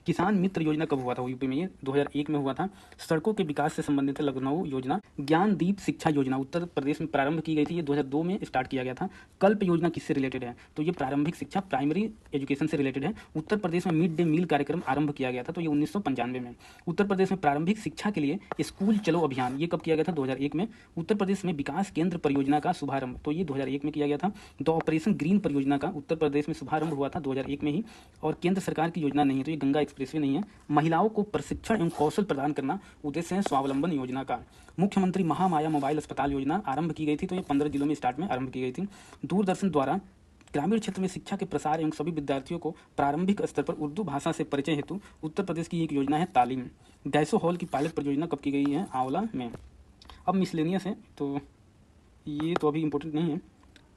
Speaker 1: किसान मित्र योजना कब हुआ था? यूपी में ये 2001 में हुआ था। सड़कों के विकास से संबंधित है लखनऊ योजना। ज्ञानदीप शिक्षा योजना उत्तर प्रदेश में प्रारंभ की गई थी, ये 2002 में स्टार्ट किया गया था। कल्प योजना किससे रिलेटेड है? तो ये प्रारंभिक शिक्षा प्राइमरी एजुकेशन से रिलेटेड है। उत्तर प्रदेश में मिड डे मील कार्यक्रम आरंभ किया गया था, तो ये 1995 में। उत्तर प्रदेश में प्रारंभिक शिक्षा के लिए स्कूल चलो अभियान ये कब किया गया था? 2001 में। उत्तर प्रदेश में विकास केंद्र परियोजना का शुभारंभ तो ये 2001 में किया गया था। द ऑपरेशन ग्रीन परियोजना का उत्तर प्रदेश में शुभारंभ हुआ था 2001 में ही। और केंद्र सरकार की योजना नहीं है, तो ये गंगा एक्सप्रेसवे नहीं है। महिलाओं को प्रशिक्षण एवं कौशल प्रदान करना उद्देश्य है स्वावलंबन योजना का। मुख्यमंत्री महामाया मोबाइल अस्पताल योजना आरंभ की गई थी, तो ये 15 जिलों में स्टार्ट में आरंभ की गई थी। दूरदर्शन द्वारा ग्रामीण क्षेत्र में शिक्षा के प्रसार एवं सभी विद्यार्थियों को प्रारंभिक स्तर पर उर्दू भाषा से परिचय हेतु उत्तर प्रदेश की एक योजना है तालीम। गैसो हॉल की पायलट परियोजना कब की गई है? आंवला में। अब मिसलेनियस है, तो ये तो अभी इंपॉर्टेंट नहीं है।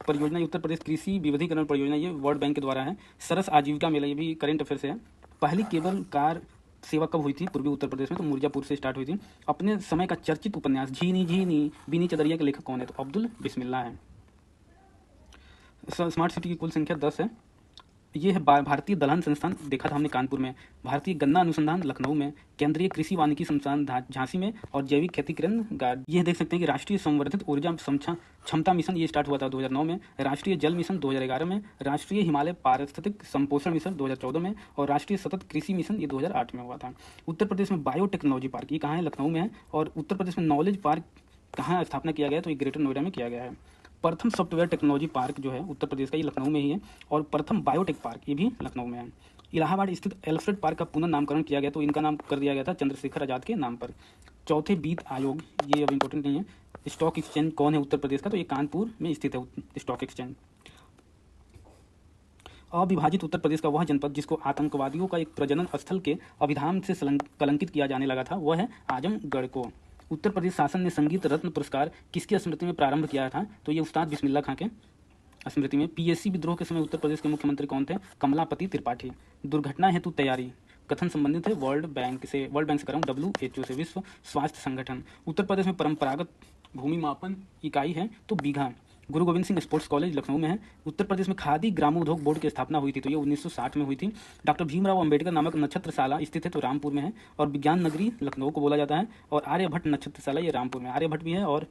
Speaker 1: परियोजना उत्तर प्रदेश कृषि विविधीकरण परियोजना ये वर्ल्ड बैंक के द्वारा है। सरस आजीविका मेला ये भी करेंट अफेयर से है। पहली केबल कार सेवा कब हुई थी पूर्वी उत्तर प्रदेश में? तो मिर्जापुर से स्टार्ट हुई थी। अपने समय का चर्चित उपन्यास झीनी झीनी बीनी चदरिया के लेखक कौन है? तो अब्दुल बिस्मिल्ला है। स्मार्ट सिटी की कुल संख्या 10 है। ये है भारतीय दलहन संस्थान, देखा था हमने कानपुर में। भारतीय गन्ना अनुसंधान लखनऊ में। केंद्रीय कृषि वानिकी संस्थान झांसी में। और जैविक खेती केंद्र गार्ड। ये देख सकते हैं कि राष्ट्रीय संवर्धित ऊर्जा क्षमता मिशन ये स्टार्ट हुआ था 2009 में। राष्ट्रीय जल मिशन 2011 में। राष्ट्रीय हिमालय पारिस्थितिक संपोषण मिशन 2014 में। और राष्ट्रीय सतत कृषि मिशन ये 2008 में हुआ था। उत्तर प्रदेश में बायोटेक्नोलॉजी पार्क ये कहाँ है? लखनऊ में है। और उत्तर प्रदेश में नॉलेज पार्क कहाँ स्थापना किया गया है? तो ये ग्रेटर नोएडा में किया गया है। प्रथम सॉफ्टवेयर टेक्नोलॉजी पार्क जो है उत्तर प्रदेश का ये लखनऊ में ही है। और प्रथम बायोटेक पार्क ये भी लखनऊ में है। इलाहाबाद स्थित एल्फ्रेड पार्क का पुनर्नामकरण किया गया, तो इनका नाम कर दिया गया था चंद्रशेखर आजाद के नाम पर। चौथे वित्त आयोग ये अब इंपॉर्टेंट नहीं है। स्टॉक एक्सचेंज कौन है उत्तर प्रदेश का? तो ये कानपुर में स्थित है स्टॉक एक्सचेंज। अविभाजित उत्तर प्रदेश का वह जनपद जिसको आतंकवादियों का एक प्रजनन स्थल के अभिधान से कलंकित किया जाने लगा था, वह है आजमगढ़ को। उत्तर प्रदेश शासन ने संगीत रत्न पुरस्कार किसकी स्मृति में प्रारंभ किया था? तो ये उस्ताद बिस्मिल्ला खां के स्मृति में। पीएससी विद्रोह के समय उत्तर प्रदेश के मुख्यमंत्री कौन थे? कमलापति त्रिपाठी। दुर्घटना हेतु तैयारी कथन संबंधित है वर्ल्ड बैंक से कर रहा हूँ, WHO से, विश्व स्वास्थ्य संगठन। उत्तर प्रदेश में परंपरागत भूमि मापन इकाई है तो बीघा। गुरु गोविंद सिंह स्पोर्ट्स कॉलेज लखनऊ में है। उत्तर प्रदेश में खादी ग्रामोद्योग बोर्ड की स्थापना हुई थी, तो ये 1960 में हुई थी। डॉक्टर भीमराव अंबेडकर नामक नक्षत्रशाला स्थित है, तो रामपुर में है। और विज्ञान नगरी लखनऊ को बोला जाता है। और आर्यभट्ट नक्षत्रशाला ये रामपुर में, आर्यभट्ट भी है और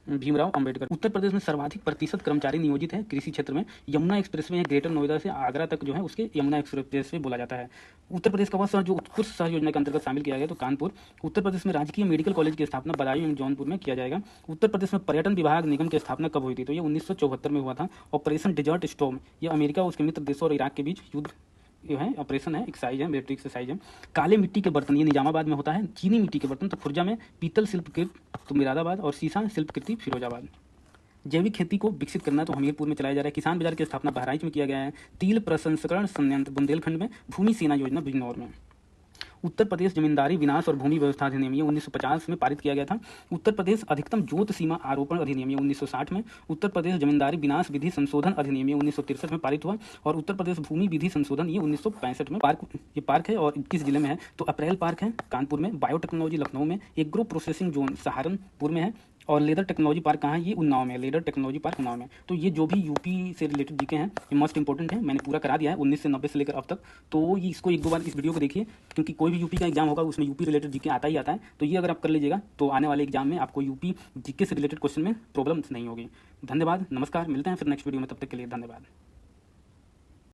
Speaker 1: भीमराव अंबेडकर। उत्तर प्रदेश में सर्वाधिक प्रतिशत कर्मचारी नियोजित है कृषि क्षेत्र में। यमुना एक्सप्रेसवे ग्रेटर नोएडा से आगरा तक जो है उसके यमुना एक्सप्रेसवे बोला जाता है। उत्तर प्रदेश का वह शहर जो उत्कृष्ट शहर योजना के अंतर्गत शामिल किया गया तो कानपुर। उत्तर प्रदेश में राजकीय मेडिकल कॉलेज की स्थापना बदायूं एवं जौनपुर में किया जाएगा। उत्तर प्रदेश में पर्यटन विभाग निगम की स्थापना कब हुई थी? तो ये 1974 में हुआ था। ऑपरेशन डेजर्ट स्टॉर्म ये अमेरिका और उसके मित्र देशों और इराक के बीच युद्ध जो है ऑपरेशन है, एक्साइज है, मिलिट्री एक्सरसाइज है। काले मिट्टी के बर्तन ये निजामाबाद में होता है। चीनी मिट्टी के बर्तन तो खुर्जा में। पीतल शिल्पकृत तो मुरादाबाद। और सीसा शिल्पकृति फिरोजाबाद। जैविक खेती को विकसित करना तो हमीरपुर में चलाया जा रहा है। किसान बाजार की स्थापना बहराइच में किया गया है। तिल प्रसंस्करण संयंत्र बुंदेलखंड में। भूमि सेना योजना बिजनौर में। उत्तर प्रदेश जमींदारी विनाश और भूमि व्यवस्था अधिनियम ये 1950 में पारित किया गया था। उत्तर प्रदेश अधिकतम जोत सीमा आरोपण अधिनियम ये 1960 में। उत्तर प्रदेश जमींदारी विनाश विधि संशोधन अधिनियम ये 1963 में पारित हुआ। और उत्तर प्रदेश भूमि विधि संशोधन ये 1965 में। ये पार्क है और 21 जिले में है। तो अप्रैल पार्क है कानपुर में। बायोटेक्नोलॉजी लखनऊ में। एग्रो प्रोसेसिंग जोन सहारनपुर में है। और लेदर टेक्नोलॉजी पार्क कहाँ है? ये उन्नाव में। लेदर टेक्नोलॉजी पार्क उन्नाव में। तो ये जो भी यूपी से रिलेटेड जीके हैं ये मोस्ट इंपॉर्टेंट है, मैंने पूरा करा दिया है 19 से 90 से लेकर अब तक। तो ये इसको एक दो बार इस वीडियो को देखिए, क्योंकि कोई भी यूपी का एग्जाम होगा उसमें यूपी रिलेटेड जीके आता ही आता है। तो ये अगर आप कर लीजिएगा तो आने वाले एग्जाम में आपको यूपी जीके से रिलेटेड क्वेश्चन में प्रॉब्लम नहीं होगी। धन्यवाद, नमस्कार, मिलते हैं फिर नेक्स्ट वीडियो में, तब तक के लिए धन्यवाद।